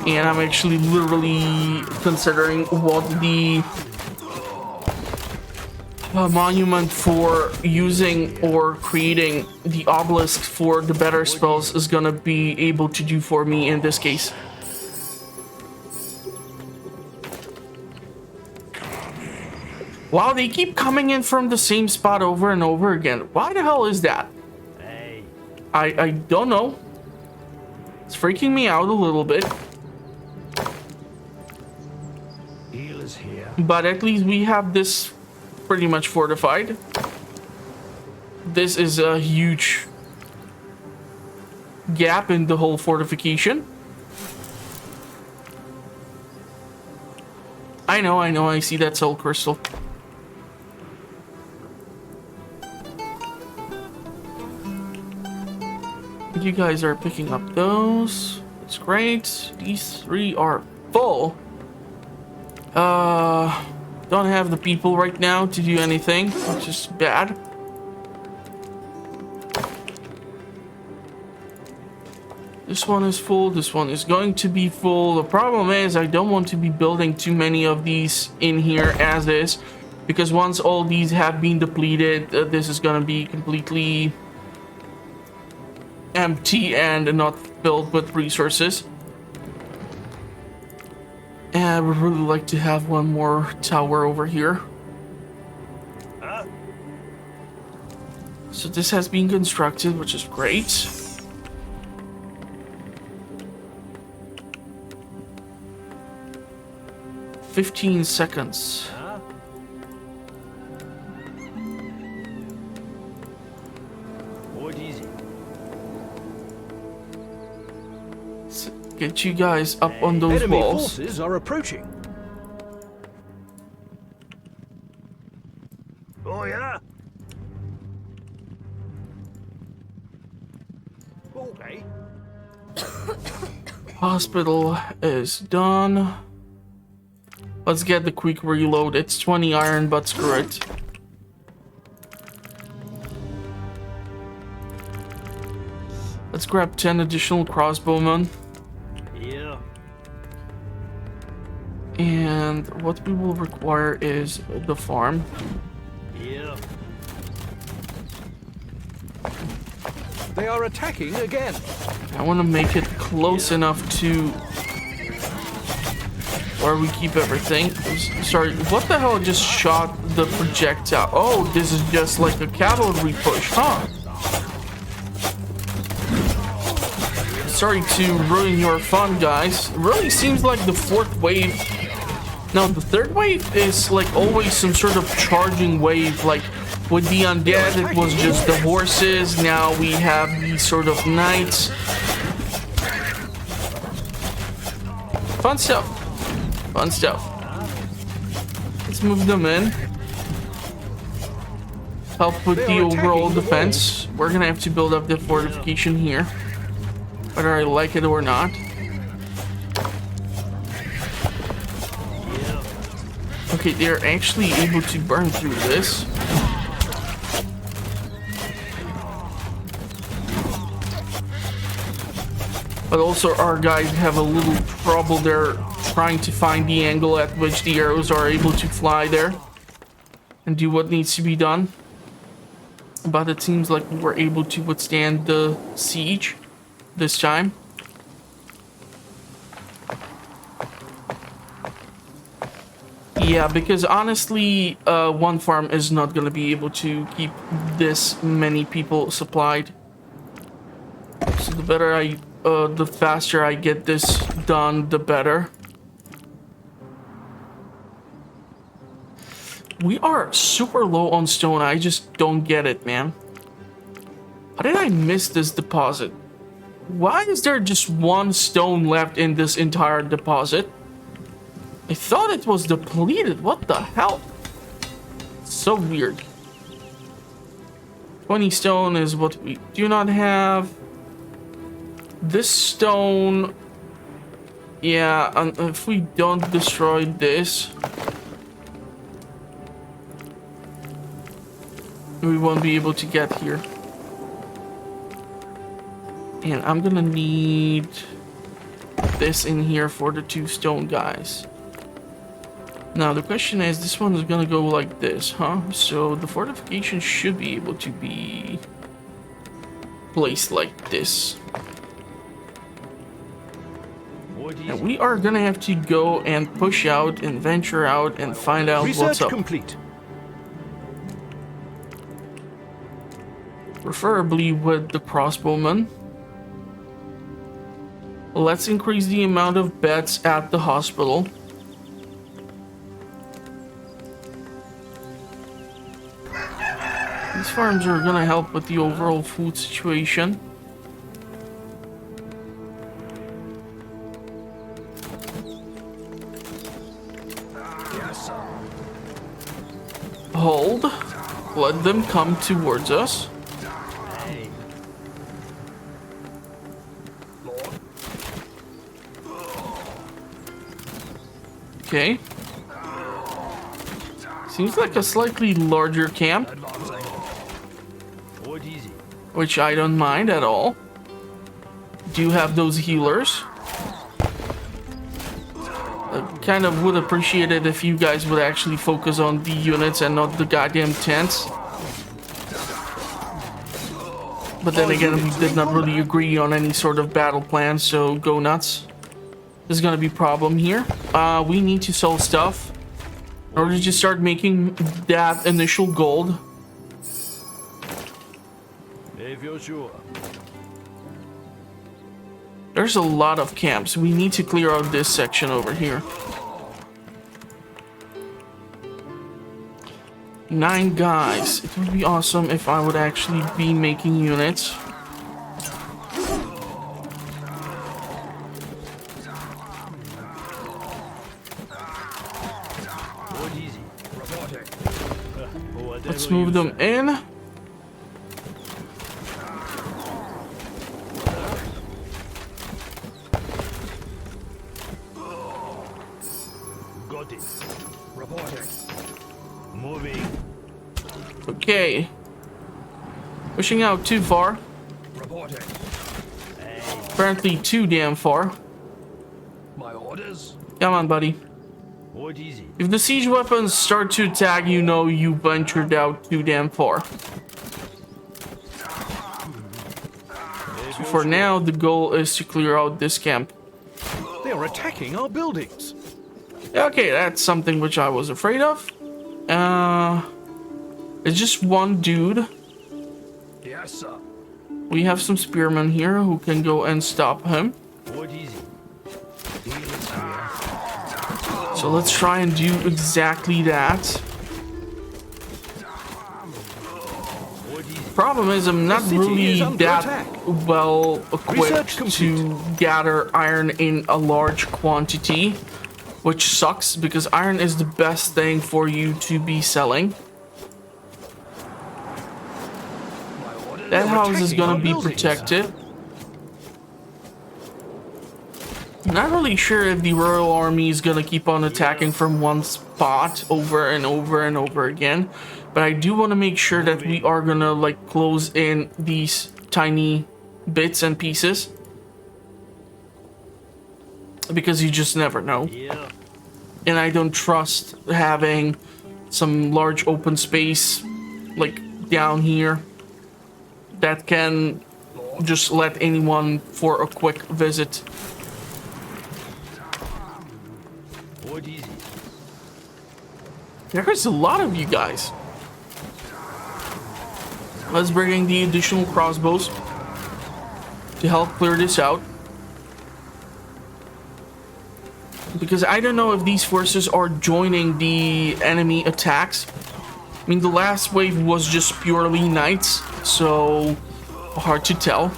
And I'm actually literally considering what the monument for using or creating the obelisk for the better spells is gonna be able to do for me in this case. Wow, they keep coming in from the same spot over and over again. Why the hell is that? Hey. I don't know. It's freaking me out a little bit. Healers here. But at least we have this pretty much fortified. This is a huge gap in the whole fortification. I know, I see that soul crystal. You guys are picking up those. It's great. These three are full. Don't have the people right now to do anything, which is bad. This one is full. This one is going to be full. The problem is I don't want to be building too many of these in here as is, because once all these have been depleted, this is going to be completely empty and not filled with resources. And I would really like to have one more tower over here. So this has been constructed, which is great. "15 seconds. What is it? Get you guys up on those Enemy walls. forces are approaching. Oh yeah. Okay. Hospital is done. Let's get the quick reload. It's 20 iron, but screw it. Let's grab 10 additional crossbowmen. Yeah. And what we will require is the farm. Yeah. They are attacking again. I want to make it close enough to where we keep everything. Sorry, what the hell just shot the projectile? Oh, this is just like a cavalry push, huh? Sorry to ruin your fun, guys. It really seems like the fourth wave. No, the third wave is like always some sort of charging wave. Like with the undead, it was just the horses. Now we have these sort of knights. Fun stuff. Fun stuff. Let's move them in. Help with the overall defense. We're gonna have to build up the fortification here, whether I like it or not. Okay, they're actually able to burn through this. But also our guys have a little trouble there trying to find the angle at which the arrows are able to fly there and do what needs to be done. But it seems like we were able to withstand the siege this time. Yeah, because honestly, one farm is not going to be able to keep this many people supplied. So the better the faster I get this done, the better. We are super low on stone. I just don't get it, man. How did I miss this deposit? Why is there just one stone left in this entire deposit? I thought it was depleted. What the hell? So weird. 20 stone is what we do not have. This stone... Yeah, and if we don't destroy this, we won't be able to get here. And I'm gonna need this in here for the 2 stone guys. Now the question is, this one is gonna go like this, huh? So the fortification should be able to be placed like this. And we are gonna have to go and push out and venture out and find out what's Research up. complete. Preferably with the crossbowmen. Let's increase the amount of beds at the hospital. These farms are gonna help with the overall food situation. Hold. Let them come towards us. Okay. Seems like a slightly larger camp, which I don't mind at all. Do have those healers. I kind of would appreciate it if you guys would actually focus on the units and not the goddamn tents. But then again, we did not really agree on any sort of battle plan, so go nuts. There's gonna be a problem here. We need to sell stuff in order to start making that initial gold. If you're sure. There's a lot of camps. We need to clear out this section over here. 9 guys. It would be awesome if I would actually be making units. Let's move them in. Got it. Reporting. Moving. Okay. Pushing out too far. Reporting. Apparently too damn far. My orders. Come on, buddy. What is it? If the siege weapons start to attack, you know you ventured out too damn far. So for now, the goal is to clear out this camp. They are attacking our buildings. Okay, that's something which I was afraid of. It's just one dude. Yes, sir. We have some spearmen here who can go and stop him. What is it? So let's try and do exactly that. Problem is, I'm not city really is under that attack. well Research equipped complete. to gather iron in a large quantity, which sucks because iron is the best thing for you to be selling. That house is gonna be protected. Not really sure if the Royal Army is gonna keep on attacking from one spot over and over and over again, but I do want to make sure that we are gonna like close in these tiny bits and pieces, because you just never know. Yeah. And I don't trust having some large open space like down here that can just let anyone for a quick visit. What is it? There's a lot of you guys. Let's bring in the additional crossbows to help clear this out. Because I don't know if these forces are joining the enemy attacks. I mean, the last wave was just purely knights, so hard to tell.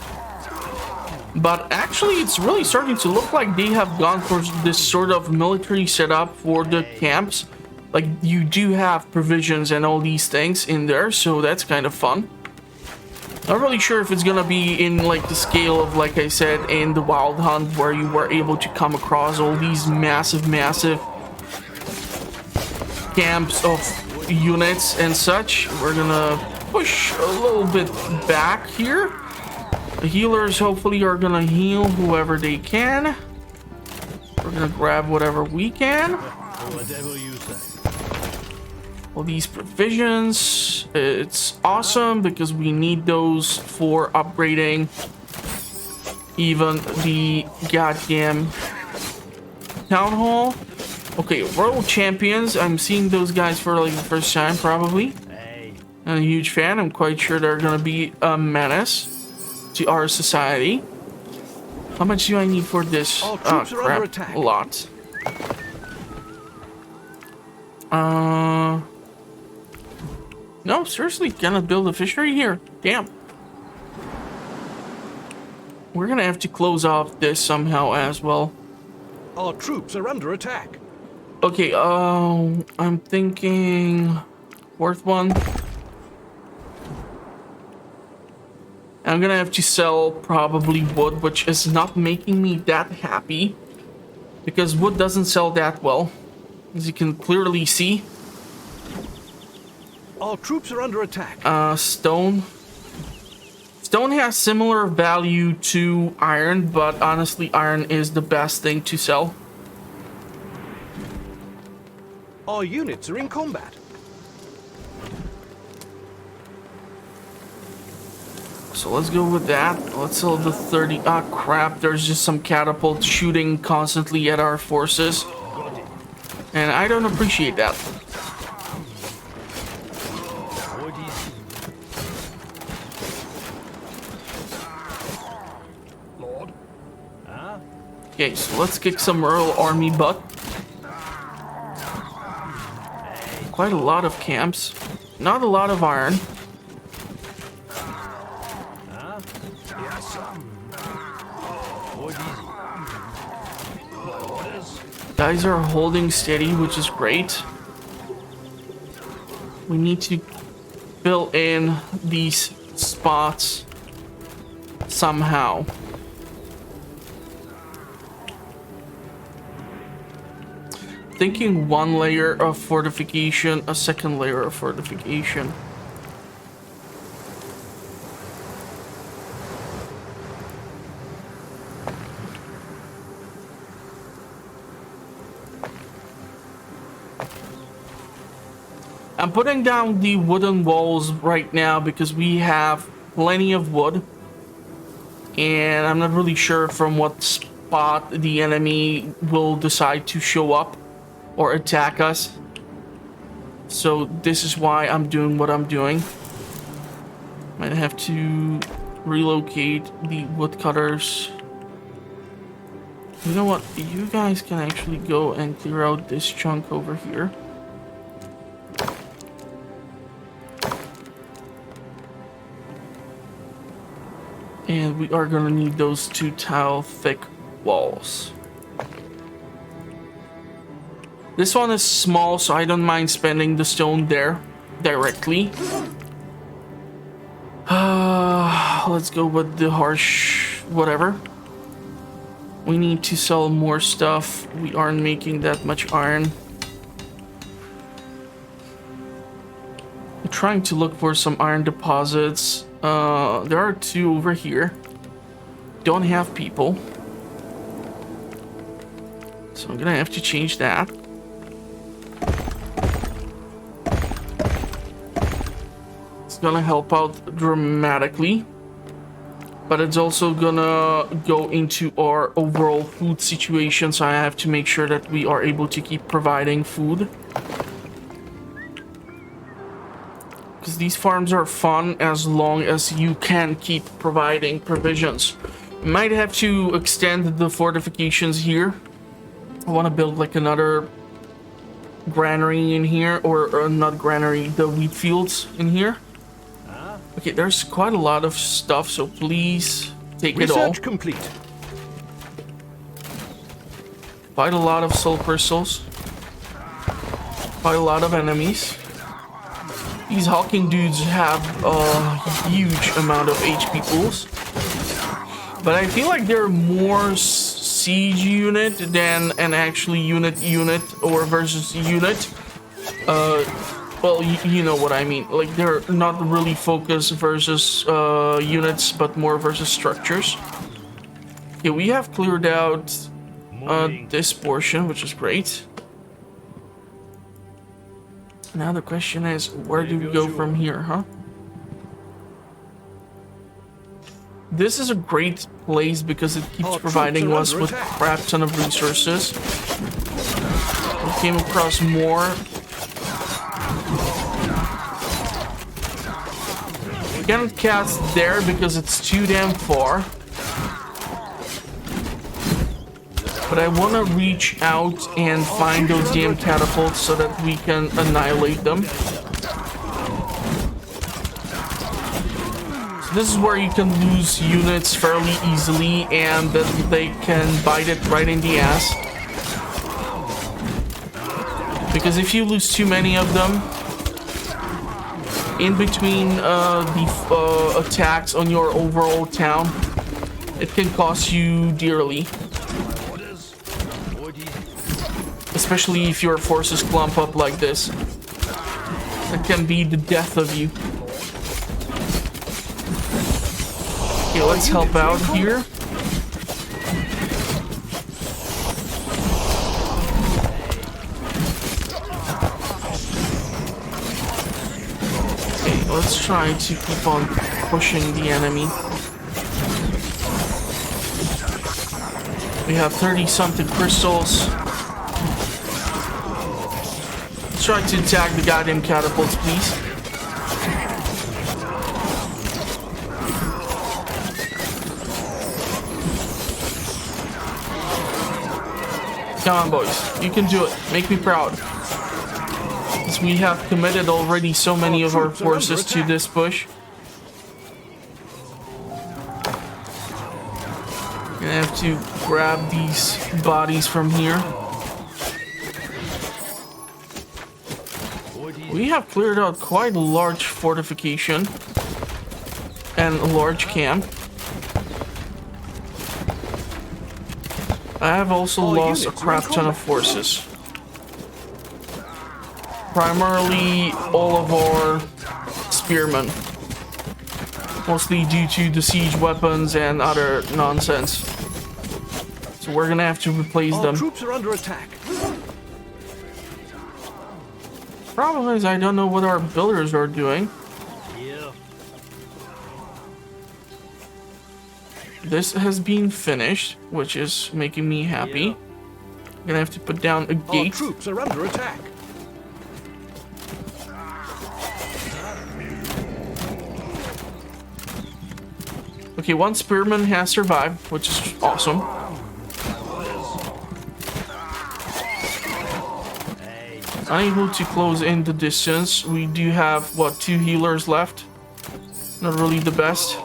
But actually, it's really starting to look like they have gone for this sort of military setup for the camps. Like, you do have provisions and all these things in there, so that's kind of fun. Not really sure if it's gonna be in, like, the scale of, like I said, in the Wild Hunt, where you were able to come across all these massive camps of units and such. We're gonna push a little bit back here. The healers hopefully are gonna heal whoever they can. We're gonna grab whatever we can. Whatever you say. All these provisions, it's awesome because we need those for upgrading even the goddamn town hall. Okay, world champions. I'm seeing those guys for like the first time, probably. Hey. I'm a huge fan. I'm quite sure they're gonna be a menace to our society. How much do I need for this? Our troops are under Crap, attack. a lot. No, seriously, gonna build a fishery here. Damn. We're gonna have to close off this somehow as well. Our troops are under attack. Okay, I'm thinking fourth one. I'm gonna have to sell probably wood, which is not making me that happy because wood doesn't sell that well, as you can clearly see. Our troops are under attack. Stone. Stone has similar value to iron, but honestly, iron is the best thing to sell. Our units are in combat. So let's go with that. Let's sell the 30. Ah, crap. There's just some catapults shooting constantly at our forces. And I don't appreciate that. What is it? Lord. Huh? Okay, so let's kick some Royal Army butt. Quite a lot of camps. Not a lot of iron. Huh? Yes, sir. What is My orders. Guys are holding steady, which is great. We need to fill in these spots somehow. Thinking one layer of fortification, a second layer of fortification. I'm putting down the wooden walls right now because we have plenty of wood. And I'm not really sure from what spot the enemy will decide to show up or attack us. So this is why I'm doing what I'm doing. Might have to relocate the woodcutters. You know what? You guys can actually go and clear out this chunk over here. And we are gonna need those 2 tile thick walls. This one is small, so I don't mind spending the stone there directly. Let's go with the harsh whatever. We need to sell more stuff. We aren't making that much iron. I'm trying to look for some iron deposits. There are 2 over here. Don't have people. So I'm gonna have to change that. It's gonna help out dramatically. But it's also gonna go into our overall food situation, so I have to make sure that we are able to keep providing food. Because these farms are fun as long as you can keep providing provisions. Might have to extend the fortifications here. I want to build like another granary in here, or not granary, the wheat fields in here. Okay, there's quite a lot of stuff, so please take it all. Research complete. Quite a lot of soul crystals. Quite a lot of enemies. These hawking dudes have a huge amount of HP pools. But I feel like they're more siege unit than an actually unit or versus unit. Well, you know what I mean. Like, they're not really focused versus units, but more versus structures. Okay, we have cleared out this portion, which is great. Now the question is, where do we go from here, huh? This is a great place because it keeps providing us with a crap ton of resources. We came across more. We can't cast there because it's too damn far. But I want to reach out and find those damn catapults so that we can annihilate them. This is where you can lose units fairly easily and then they can bite it right in the ass. Because if you lose too many of them, in between the attacks on your overall town, it can cost you dearly. Especially if your forces clump up like this. It can be the death of you. Okay, let's help out here. Okay, let's try to keep on pushing the enemy. We have 30-something crystals. Let's try to attack the goddamn catapults, please. Come on, boys. You can do it. Make me proud. Because we have committed already so many of our forces to this push. Gonna have to grab these bodies from here. We have cleared out quite a large fortification and a large camp. I have also lost a crap ton of forces. Primarily all of our spearmen. Mostly due to the siege weapons and other nonsense. So we're gonna have to replace them. Troops are under attack. Problem is, I don't know what our builders are doing. Yeah. This has been finished, which is making me happy. I'm gonna have to put down a Our gate. troops are under attack. Okay, one spearman has survived, which is awesome. Unable to close in the distance. We do have, what, 2 healers left? Not really the best.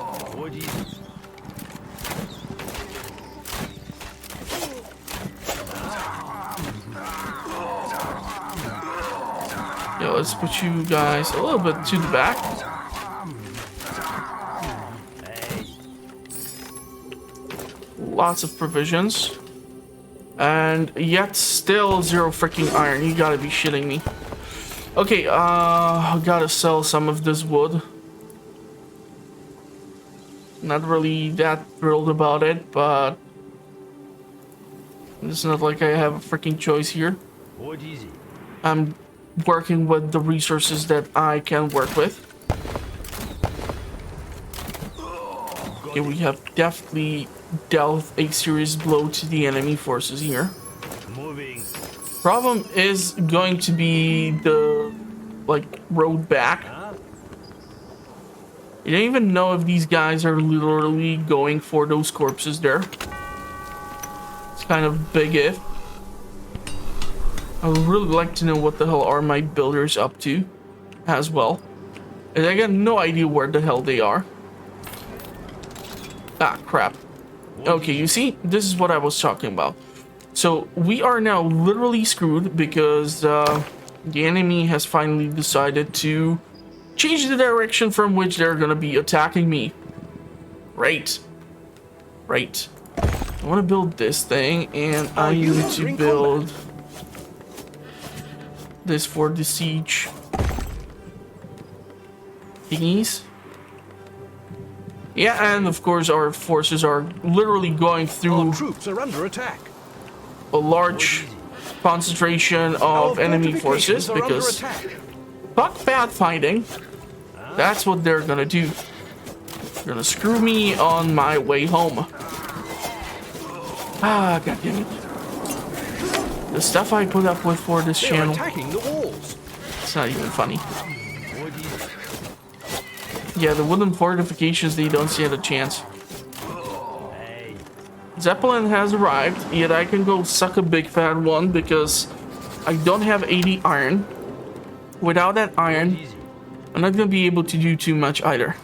Yeah, let's put you guys a little bit to the back. Lots of provisions. And yet still 0 freaking iron. You gotta be shitting me. Okay, I gotta sell some of this wood. Not really that thrilled about it, but it's not like I have a freaking choice here. I'm working with the resources that I can work with. Okay, we have definitely dealt a serious blow to the enemy forces here. Moving. Problem is going to be the, like, road back. You don't even know if these guys are literally going for those corpses there. It's kind of big if. I would really like to know what the hell are my builders up to as well. And I got no idea where the hell they are. Ah, crap. Okay, you see, this is what I was talking about. So we are now literally screwed because the enemy has finally decided to change the direction from which they're gonna be attacking me. Right. Right. I want to build this thing, and I need to build this for the siege thingies. Yeah, and of course our forces are literally going through Our troops are under attack. a large concentration of enemy forces because Fuck bad fighting. That's what they're gonna do. They're gonna screw me on my way home. Ah, god damn it. The stuff I put up with for this They're channel, attacking the walls. it's not even funny. Yeah, the wooden fortifications, they don't stand a chance. Zeppelin has arrived, yet I can go suck a big fat one because I don't have 80 iron. Without that iron, I'm not gonna be able to do too much either.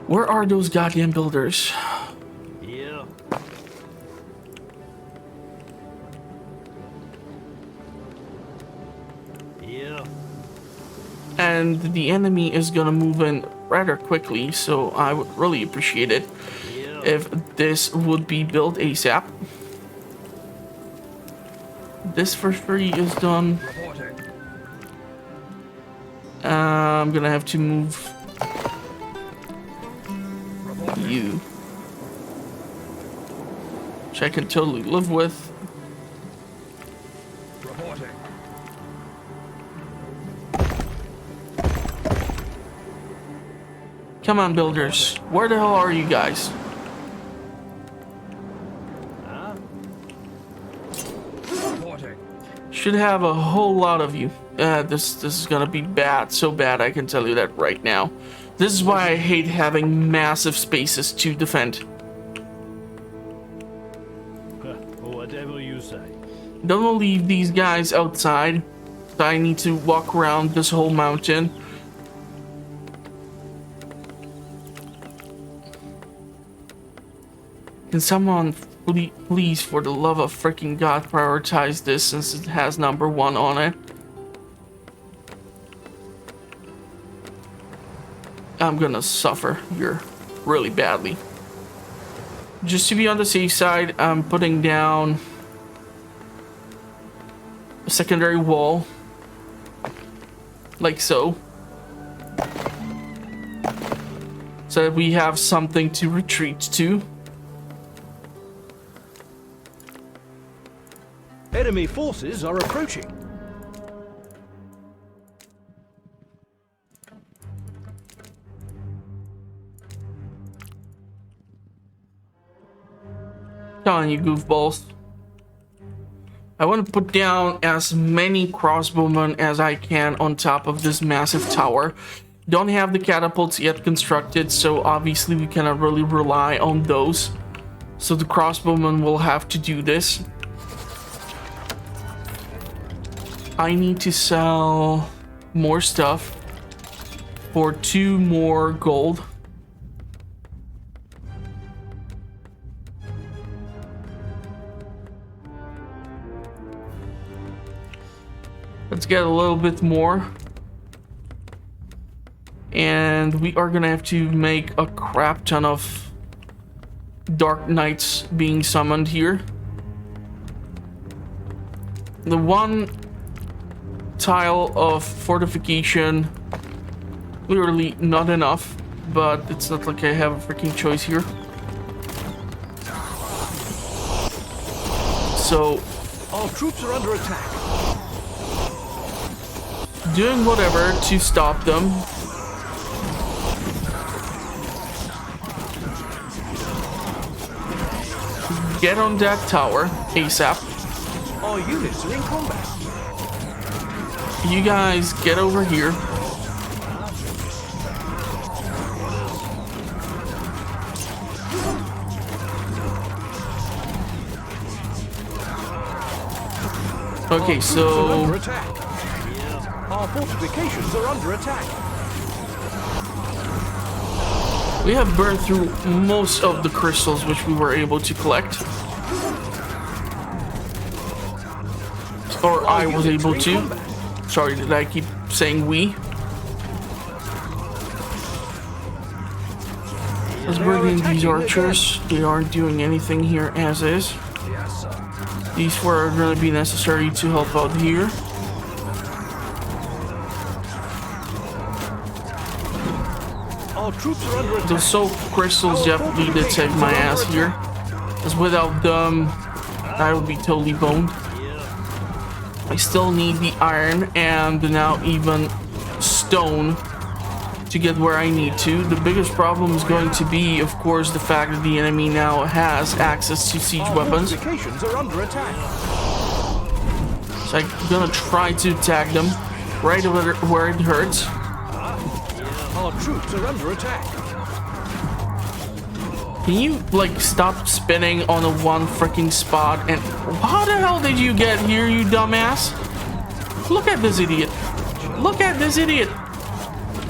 Where are those goddamn builders? Yeah. Yeah. And the enemy is gonna move in rather quickly, so I would really appreciate it if this would be built ASAP. This for free is done. I'm gonna have to move you, which I can totally live with. Come on, builders. Where the hell are you guys? Should have a whole lot of you. This is gonna be bad. So bad, I can tell you that right now. This is why I hate having massive spaces to defend. Whatever you say. Don't leave these guys outside. I need to walk around this whole mountain. Can someone please, for the love of freaking God, prioritize this since it has #1 on it? I'm gonna suffer here really badly. Just to be on the safe side, I'm putting down a secondary wall, like so, so that we have something to retreat to. Enemy forces are approaching. Come on, you goofballs. I want to put down as many crossbowmen as I can on top of this massive tower. Don't have the catapults yet constructed, so obviously we cannot really rely on those. So the crossbowmen will have to do this. I need to sell more stuff for 2 more gold. Let's get a little bit more. And we are gonna have to make a crap ton of Dark Knights being summoned here. The one tile of fortification, clearly not enough, but it's not like I have a freaking choice here. So Our troops are under attack. doing whatever to stop them. Get on that tower ASAP. Our units are in combat. You guys get over here. Okay, so Under attack. Our fortifications are under attack. we have burned through most of the crystals which we were able to collect. Or I was able to. Sorry that I keep saying we. Let's bring in these archers. They aren't doing anything here as is. These 4 are going to be necessary to help out here. Our troops are under attack. The soul crystals definitely did save my ass here. Because without them, I would be totally boned. I still need the iron and now even stone to get where I need to. The biggest problem is going to be, of course, the fact that the enemy now has access to siege weapons. Fortifications are under attack. So I'm gonna try to attack them right where it hurts. Our troops are under attack. Can you, like, stop spinning on a one freaking spot? And how the hell did you get here, you dumbass? Look at this idiot. Look at this idiot.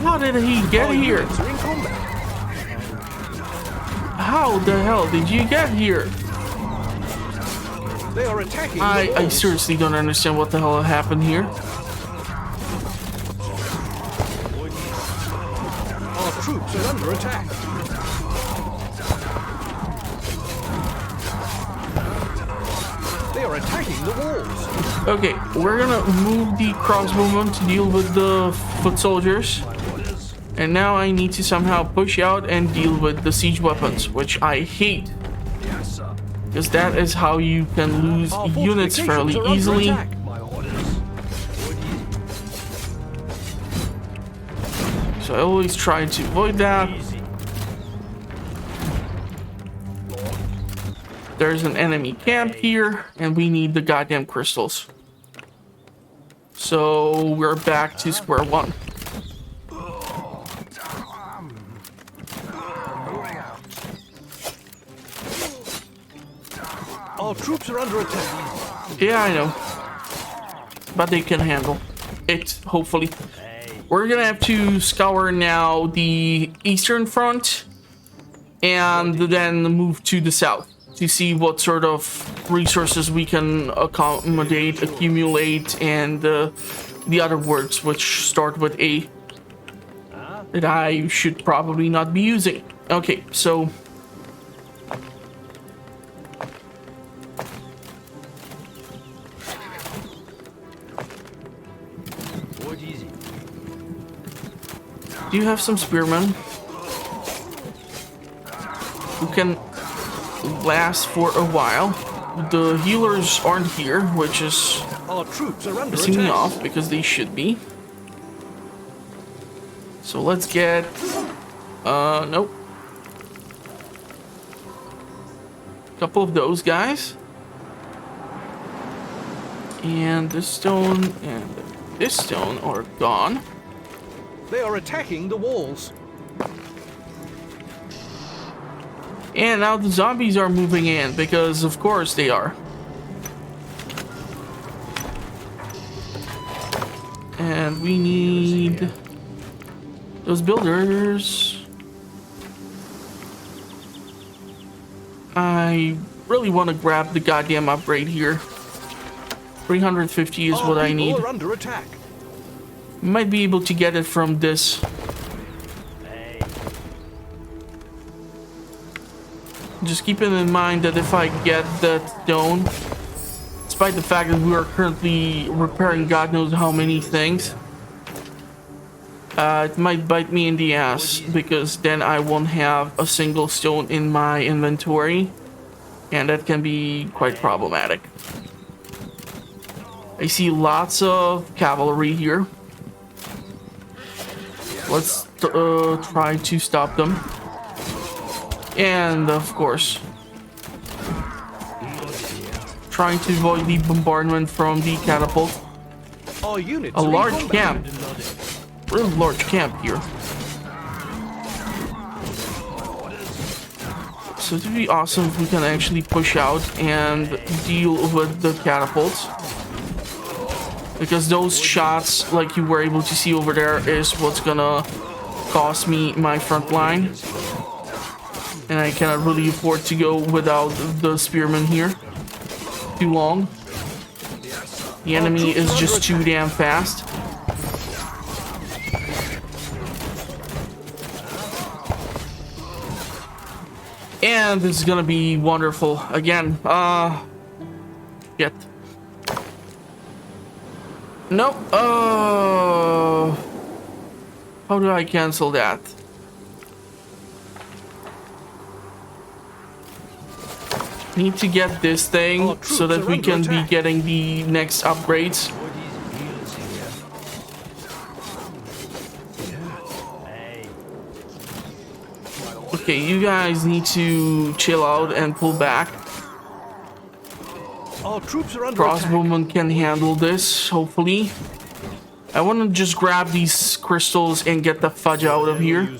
How did he get here? Units are in combat. How the hell did you get here? They are attacking the I walls. seriously don't understand what the hell happened here. Our troops are under attack. They are attacking the walls. Okay, we're gonna move the crossbowmen to deal with the foot soldiers. And now I need to somehow push out and deal with the siege weapons, which I hate. Yes, sir. Because that is how you can lose Our units fairly fortifications are under easily. attack. So I always try to avoid that. Easy. There's an enemy camp here, and we need the goddamn crystals. So we're back to square one. Our troops are under attack. Yeah, I know. But they can handle it, hopefully. We're gonna have to scour now the eastern front and then move to the south to see what sort of resources we can accommodate, accumulate, and the other words which start with A that I should probably not be using. Okay, so What easy. do you have some spearmen who can last for a while? The healers aren't here, which is Our troops are under pissing me attack. off because they should be. So let's get nope. Couple of those guys. And this stone and this stone are gone. They are attacking the walls. And now the zombies are moving in because of course they are. And we need those builders. I really want to grab the goddamn upgrade here. 350 is Our what I people need. are under attack. Might be able to get it from this. Hey. Just keeping in mind that if I get that stone, despite the fact that we are currently repairing God knows how many things, it might bite me in the ass because then I won't have a single stone in my inventory, and that can be quite problematic. I see lots of cavalry here. Let's try to stop them. And of course, trying to avoid the bombardment from the catapult. Our units A are in large combat. camp. Really large camp here. So it'd be awesome if we can actually push out and deal with the catapults. Because those shots, like you were able to see over there, is what's gonna cost me my front line. And I cannot really afford to go without the spearmen here too long. The enemy is just too damn fast. And this is gonna be wonderful. Again, shit. No, how do I cancel that? Need to get this thing so that we can be getting the next upgrades. Okay, you guys need to chill out and pull back. Our troops are under Crossbowman can handle this, hopefully. I want to just grab these crystals and get the fudge out of here.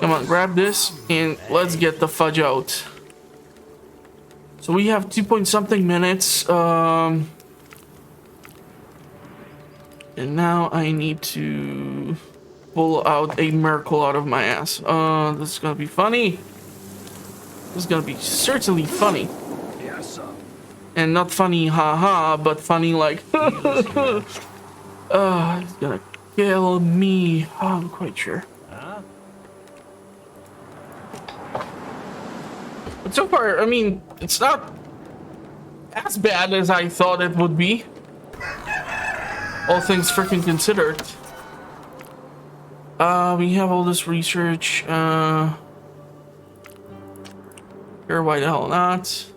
Come on, grab this and let's get the fudge out. So we have 2-point-something minutes. And now I need to pull out a miracle out of my ass. This is gonna be funny. This is gonna be certainly funny. Yes, sir. And not funny haha, but funny like he's gonna kill me. Oh, I'm quite sure. But so far, I mean, it's not as bad as I thought it would be. All things freaking considered. We have all this research. Sure, why the hell not?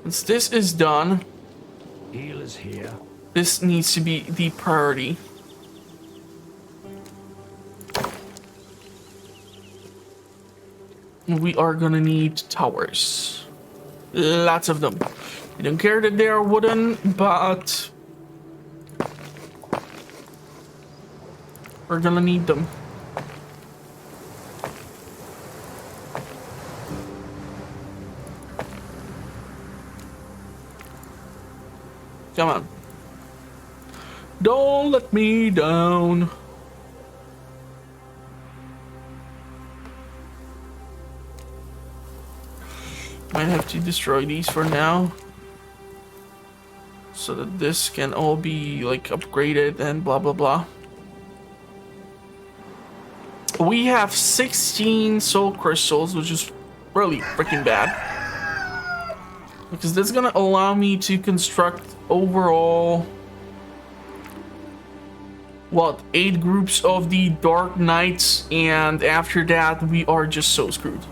Once this is done, Healers here. this needs to be the priority. We are gonna need towers. Lots of them. I don't care that they are wooden, but we're gonna need them. Come on. Don't let me down. Might have to destroy these for now, so that this can all be like upgraded and blah blah blah. We have 16 soul crystals, which is really freaking bad, because that's gonna allow me to construct overall what, 8 groups of the Dark Knights, and after that we are just so screwed.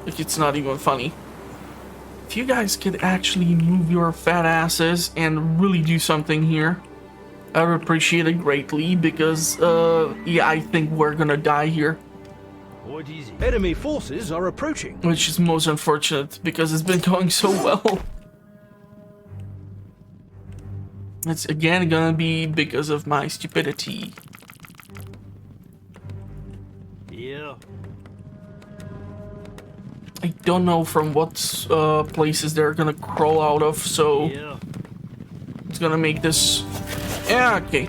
Like, it's not even funny. If you guys could actually move your fat asses and really do something here, I would appreciate it greatly, because yeah, I think we're gonna die here. What is it? Enemy forces are approaching. Which is most unfortunate, because it's been going so well. It's again gonna be because of my stupidity. Yeah. I don't know from what places they're gonna crawl out of, so Yeah. it's gonna make this... Yeah, okay.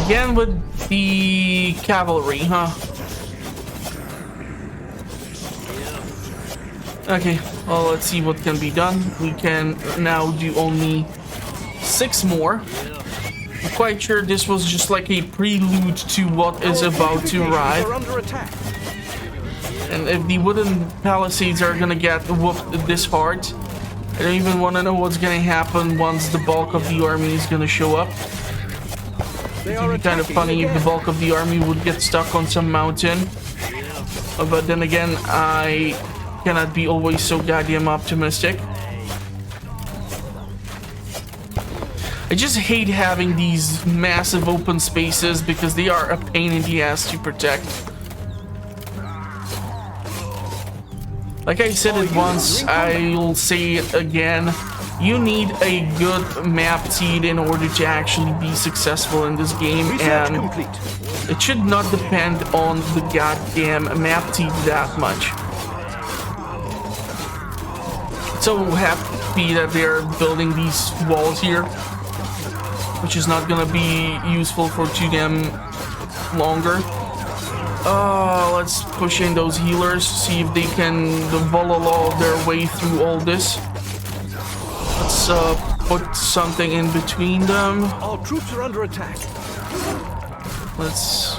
Again with the cavalry, huh? Okay, well, let's see what can be done. We can now do only 6 more. I'm quite sure this was just like a prelude to what is about to arrive. Are under attack. And if the wooden palisades are gonna get whooped this hard, I don't even want to know what's gonna happen once the bulk of the army is gonna show up. It would be kind of funny if the bulk of the army would get stuck on some mountain. But then again, I cannot be always so goddamn optimistic. I just hate having these massive open spaces because they are a pain in the ass to protect. Like I said it once, I'll say it again. You need a good map seed in order to actually be successful in this game, and it should not depend on the goddamn map seed that much. So happy that they're building these walls here, which is not gonna be useful for too damn longer. Let's push in those healers, see if they can volleyball their way through all this. Let's put something in between them. Our troops are under attack. Let's...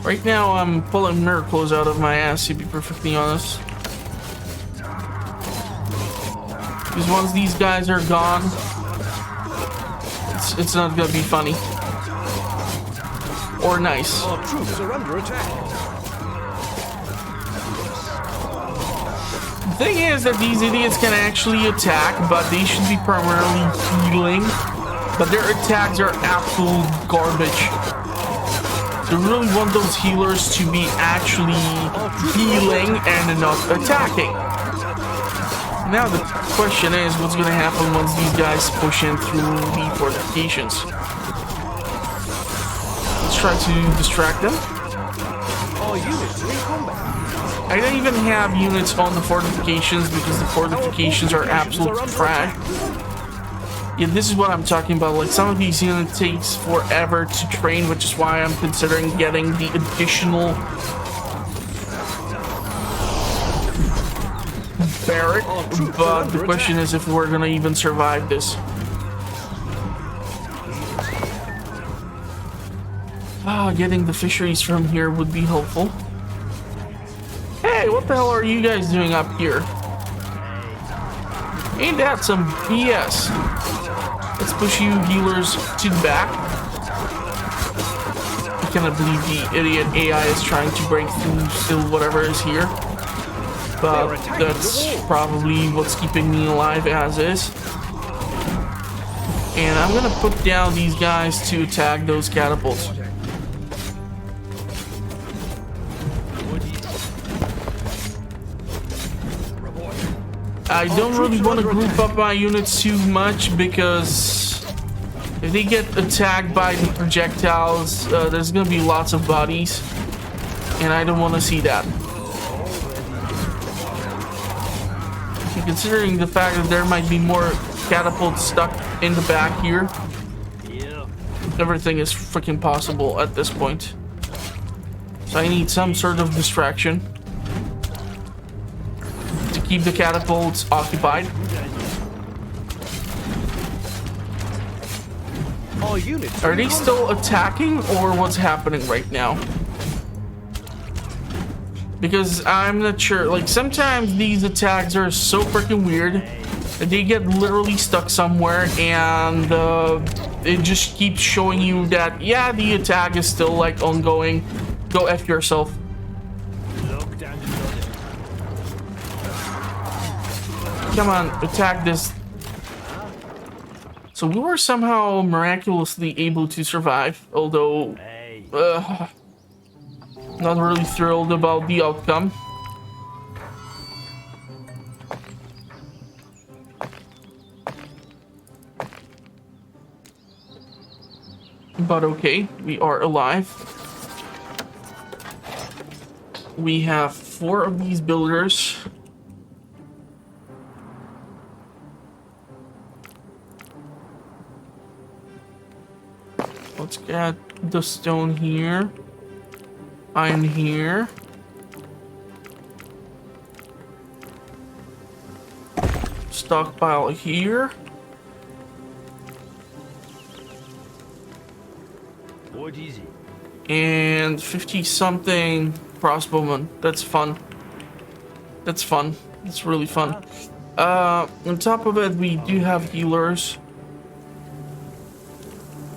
Right now I'm pulling miracles out of my ass, to be perfectly honest. Because once these guys are gone, it's not gonna be funny or nice. Our troops are under attack. The thing is that these idiots can actually attack, but they should be primarily healing. But their attacks are absolute garbage. They really want those healers to be actually healing and not attacking. Now the question is, what's gonna happen once these guys push in through the fortifications? Let's try to distract them. Our units are in combat. I don't even have units on the fortifications because the fortifications are absolute trash. Yeah, this is what I'm talking about. Like, some of these units takes forever to train, which is why I'm considering getting the additional barrack. But the question is if we're gonna even survive this. Getting the fisheries from here would be helpful. Hey, what the hell are you guys doing up here? Ain't that some BS? Let's push you healers to the back. I cannot believe the idiot AI is trying to break through still whatever is here. But that's probably what's keeping me alive as is. And I'm gonna put down these guys to attack those catapults. I don't really want to group up my units too much because if they get attacked by the projectiles, there's going to be lots of bodies, and I don't want to see that. And considering the fact that there might be more catapults stuck in the back here, everything is freaking possible at this point. So I need some sort of distraction. Keep the catapults occupied. Are they still attacking or what's happening right now? Because I'm not sure. Like, sometimes these attacks are so freaking weird that they get literally stuck somewhere and it just keeps showing you that, yeah, the attack is still like ongoing. Go F yourself. Come on, attack this. So we were somehow miraculously able to survive, although not really thrilled about the outcome. But okay, we are alive. We have 4 of these builders. Let's get the stone here. Iron here. Stockpile here. What is it? And 50 something crossbowmen. That's fun. That's fun. It's really fun. On top of it, we do have healers.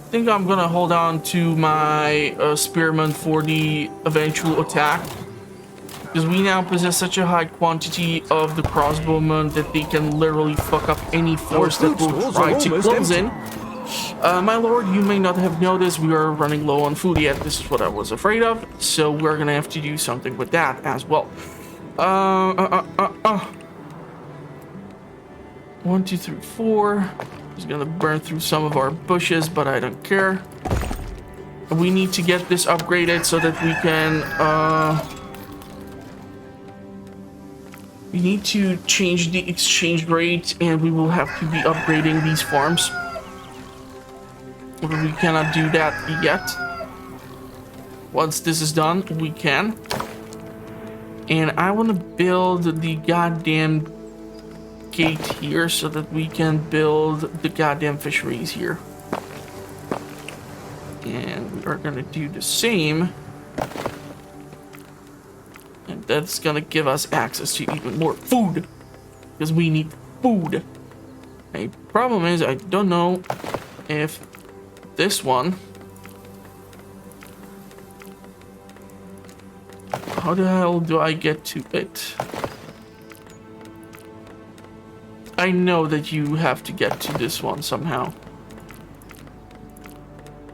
I think I'm gonna hold on to my spearmen for the eventual attack, because we now possess such a high quantity of the crossbowmen that they can literally fuck up any force that will try to close in. My lord, you may not have noticed we are running low on food yet. This is what I was afraid of, so we're gonna have to do something with that as well. 1, 2, 3, 4. He's gonna burn through some of our bushes, but I don't care. We need to get this upgraded so that we can we need to change the exchange rate, and we will have to be upgrading these farms. But we cannot do that yet. Once this is done, we can. And I want to build the goddamn gate here so that we can build the goddamn fisheries here. And we are going to do the same. And that's going to give us access to even more food, because we need food. The problem is I don't know if this one. How the hell do I get to it? I know that you have to get to this one somehow.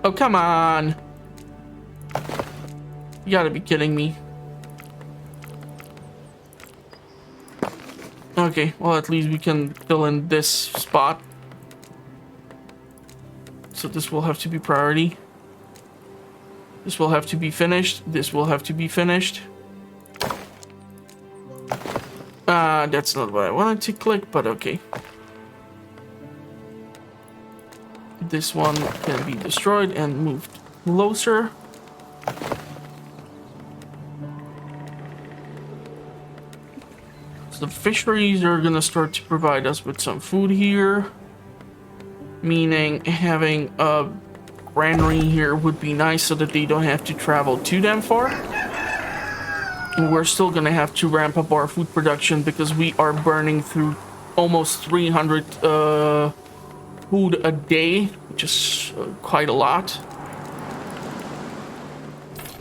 Oh, come on. You gotta be kidding me. Okay, well, at least we can fill in this spot. So this will have to be priority. This will have to be finished. This will have to be finished. That's not what I wanted to click, but okay. This one can be destroyed and moved closer. So the fisheries are gonna start to provide us with some food here. Meaning having a granary here would be nice so that they don't have to travel too damn far. And we're still gonna have to ramp up our food production because we are burning through almost 300 food a day, which is quite a lot.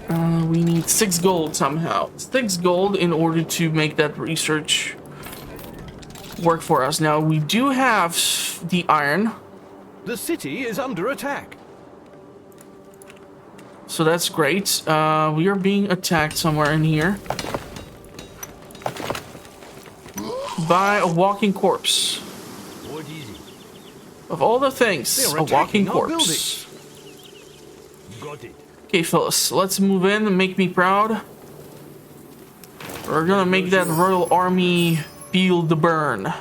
We need 6 gold somehow. 6 gold in order to make that research work for us. Now, we do have the iron. The city is under attack. So that's great. We are being attacked somewhere in here by a walking corpse. What is it? Of all the things, They're a walking attacking our corpse. Got it. Okay, fellas, let's move in and make me proud. We're gonna make that Royal Army feel the burn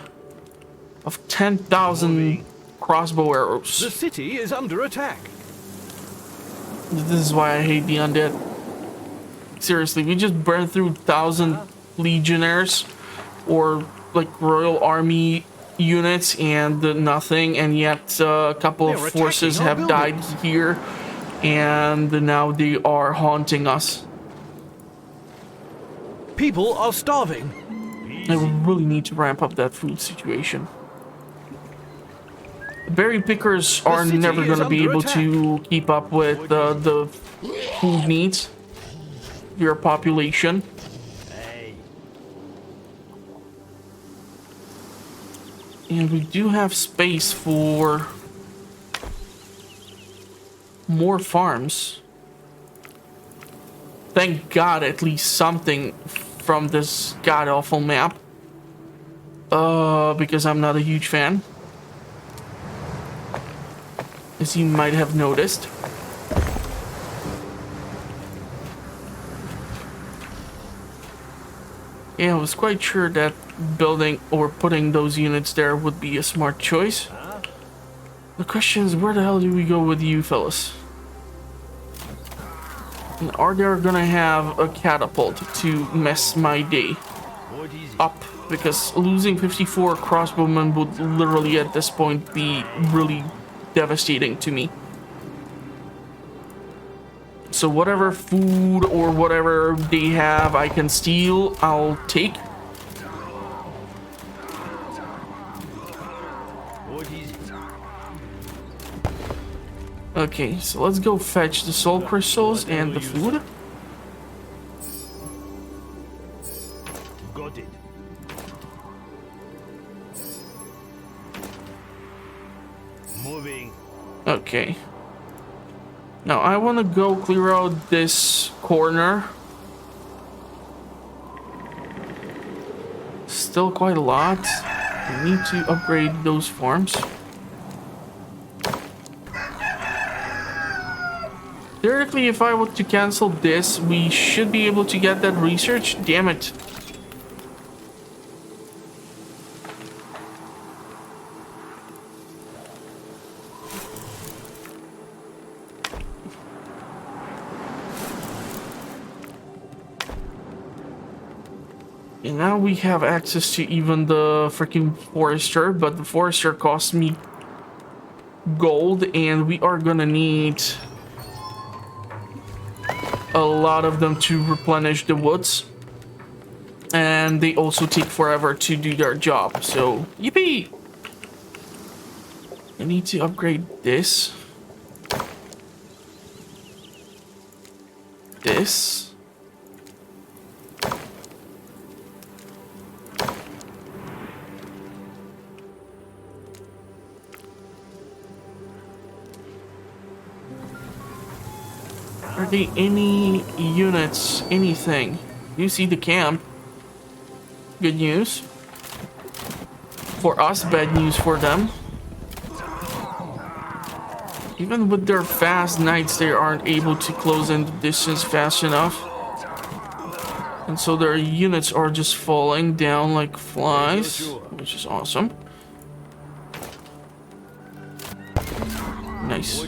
of 10,000 crossbow The arrows. city is under attack. This is why I hate the undead. Seriously, we just burned through 1,000 legionnaires or like Royal Army units and nothing, and yet a couple of They're forces attacking have our died buildings. here, and now they are haunting us. People are starving. I really need to ramp up that food situation. Berry pickers are city never is going to be under able attack. to keep up with the food needs of your population. Hey. And we do have space for more farms. Thank God, at least something from this god-awful map. Because I'm not a huge fan, as you might have noticed. Yeah, I was quite sure that building or putting those units there would be a smart choice. The question is, where the hell do we go with you fellas? And are they gonna have a catapult to mess my day What is it? up? Because losing 54 crossbowmen would literally at this point be really devastating to me. So whatever food or whatever they have I can steal, I'll take. What is it? Okay, so let's go fetch the soul crystals and the food. Got it. Moving. Okay. Now I want to go clear out this corner. Still quite a lot. We need to upgrade those farms. Theoretically, if I were to cancel this, we should be able to get that research. Damn it. And now we have access to even the freaking forester, but the forester costs me gold, and we are gonna need a lot of them to replenish the woods. And they also take forever to do their job, so yippee! I need to upgrade this. this. Are there any units, anything? You see the camp. Good news. For us, bad news for them. Even with their fast knights, they aren't able to close in the distance fast enough. And so their units are just falling down like flies, which is awesome. Nice.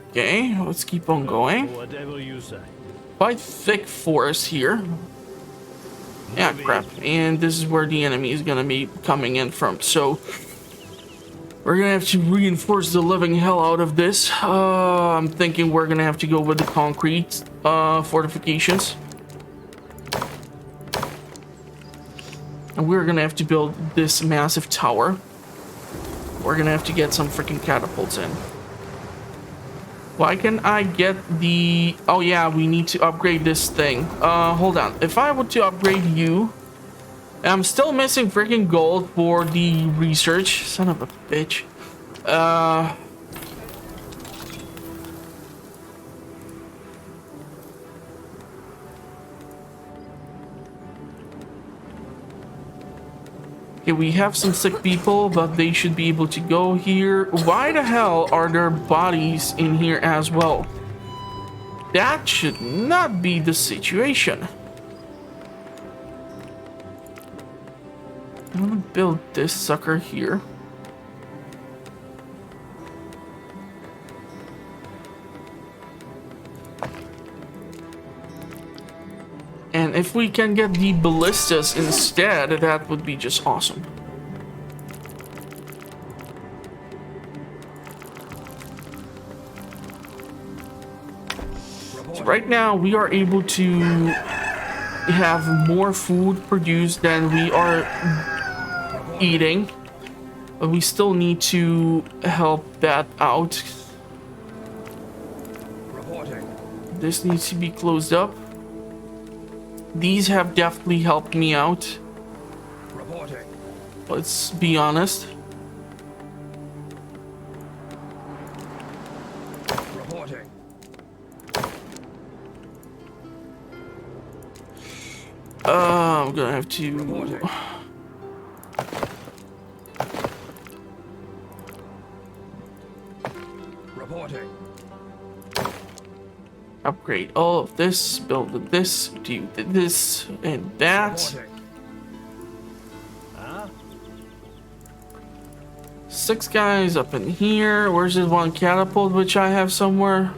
Okay, let's keep on going. Whatever you say. Quite thick forest here. Yeah, crap. And this is where the enemy is gonna be coming in from. So we're gonna have to reinforce the living hell out of this. I'm thinking we're gonna have to go with the concrete fortifications. And we're gonna have to build this massive tower. We're gonna have to get some freaking catapults in. Why can I get the... Oh yeah, we need to upgrade this thing. Hold on. If I were to upgrade you... I'm still missing freaking gold for the research. Son of a bitch. Okay, we have some sick people, but they should be able to go here. Why the hell are there bodies in here as well? That should not be the situation. I'm gonna build this sucker here. And if we can get the ballistas instead, that would be just awesome. So right now, we are able to have more food produced than we are eating. But we still need to help that out. This needs to be closed up. These have definitely helped me out. Let's be honest. I'm gonna have to upgrade all of this, build this, do this, and that. Six guys up in here. Where's this one catapult, which I have somewhere?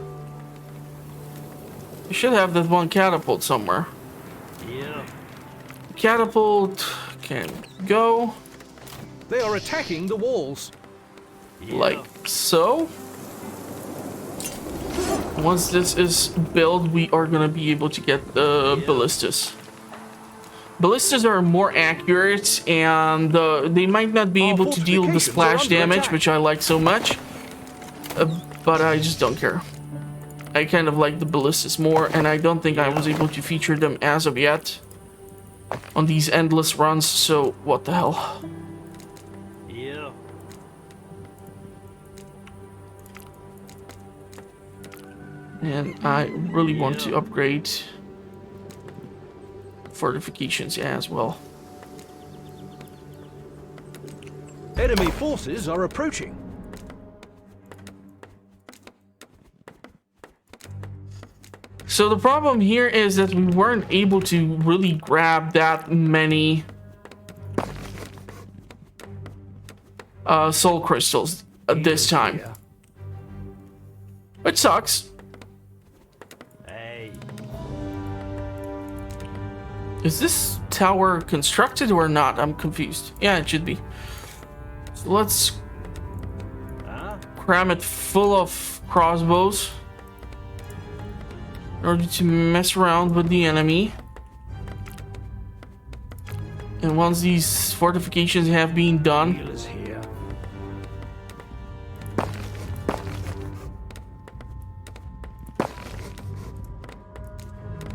You should have that one catapult somewhere. Yeah. Catapult can go. They are attacking the walls. Like so. Once this is built, we are gonna be able to get the ballistas. Ballistas are more accurate, and they might not be able to deal the splash damage, which I like so much. But I just don't care. I kind of like the ballistas more, and I don't think I was able to feature them as of yet on these endless runs, so what the hell. Yeah. And I really want to upgrade fortifications as well. Enemy forces are approaching. So the problem here is that we weren't able to really grab that many soul crystals this time. Which sucks. Hey. Is this tower constructed or not? I'm confused. Yeah, it should be. So let's cram it full of crossbows in order to mess around with the enemy. And once these fortifications have been done,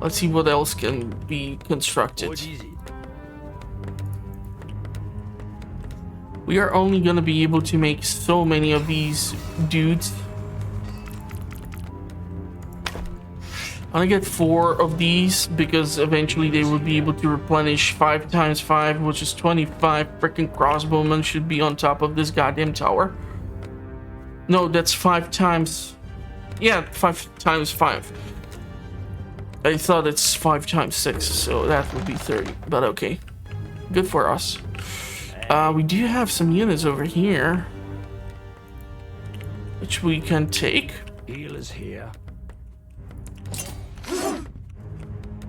Let's see what else can be constructed. What is it? We are only gonna be able to make so many of these dudes. I'm gonna get 4 of these because eventually they will be able to replenish 5 times 5, which is 25 freaking crossbowmen should be on top of this goddamn tower. No, that's 5 times. Yeah, 5 times 5. I thought it's 5 times 6, so that would be 30. But okay, good for us. We do have some units over here, which we can take. Healer's here.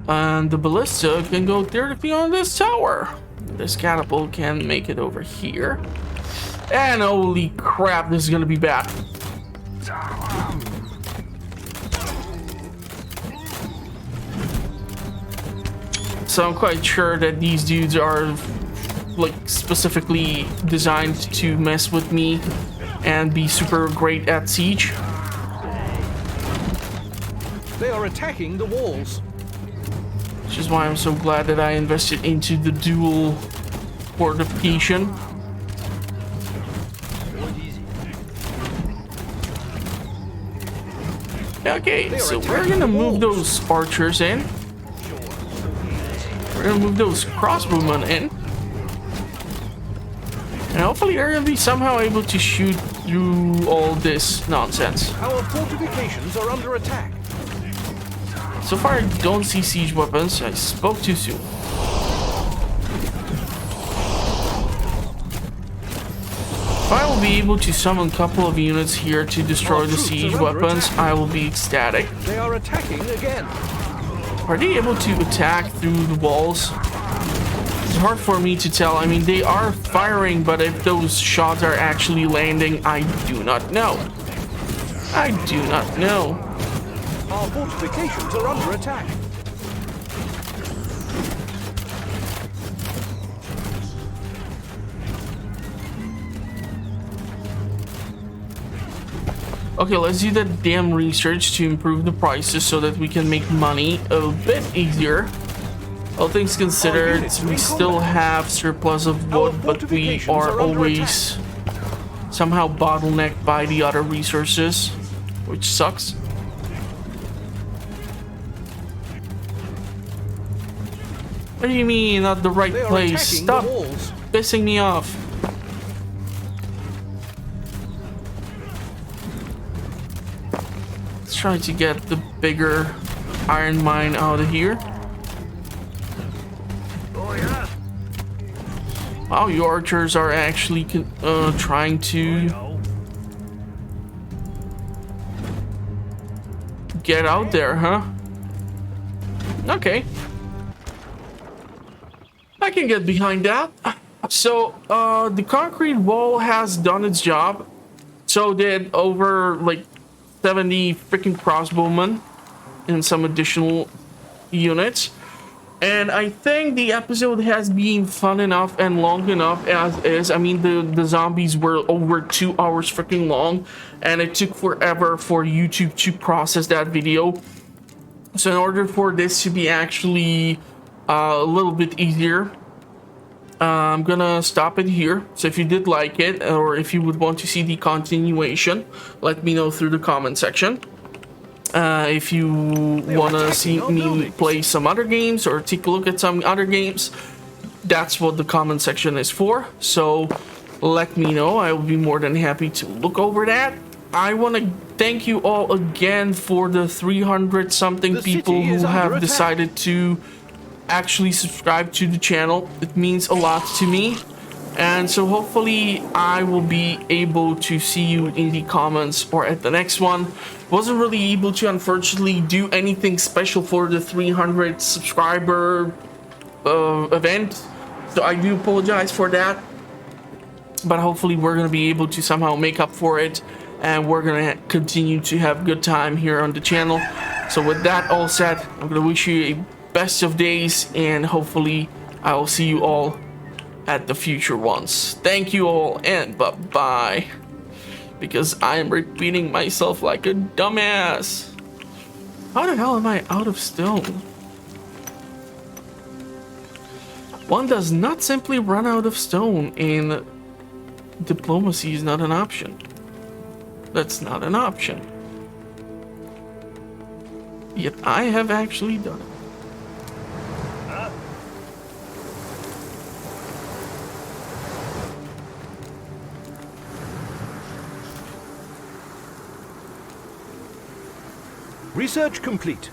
And the ballista can go 30 feet on this tower. This catapult can make it over here. And holy crap, this is gonna be bad. So I'm quite sure that these dudes are like specifically designed to mess with me and be super great at siege. They are attacking the walls. Which is why I'm so glad that I invested into the dual fortification. What is it? Okay, so we're gonna move those archers in. We're gonna move those crossbowmen in. And hopefully they're gonna be somehow able to shoot through all this nonsense. Our fortifications are under attack. So far I don't see siege weapons. I spoke too soon. If I will be able to summon a couple of units here to destroy the siege weapons, I will be ecstatic. They are attacking again. Are they able to attack through the walls? It's hard for me to tell. I mean, they are firing, but if those shots are actually landing, I do not know. I do not know. Our fortifications are under attack. Okay, let's do that damn research to improve the prices so that we can make money a bit easier. All things considered, we still have surplus of wood, but we are always somehow bottlenecked by the other resources, which sucks. What do you mean, not the right place? Stop pissing me off. Let's try to get the bigger iron mine out of here. Oh yeah. Wow, your archers are actually trying to get out there, huh? Okay. I can get behind that. So, the concrete wall has done its job. So did over, like, 70 freaking crossbowmen and some additional units. And I think the episode has been fun enough and long enough as is. I mean, the zombies were over 2 hours freaking long. And it took forever for YouTube to process that video. So in order for this to be actually a little bit easier, I'm gonna stop it here. So if you did like it, or if you would want to see the continuation, let me know through the comment section. If you want to see me play some other games or take a look at some other games, that's what the comment section is for. So let me know. I will be more than happy to look over that. I want to thank you all again for the 300 something people who have decided to actually subscribe to the channel. It means a lot to me. And so hopefully I will be able to see you in the comments or at the next one. Wasn't really able to, unfortunately, do anything special for the 300 subscriber event. So I do apologize for that. But hopefully we're going to be able to somehow make up for it. And we're going to continue to have good time here on the channel. So with that all said, I'm going to wish you a best of days. And hopefully I will see you all at the future ones. Thank you all and bye-bye. Because I am repeating myself like a dumbass. How the hell am I out of stone? One does not simply run out of stone, and diplomacy is not an option. That's not an option. Yet I have actually done it. Research complete.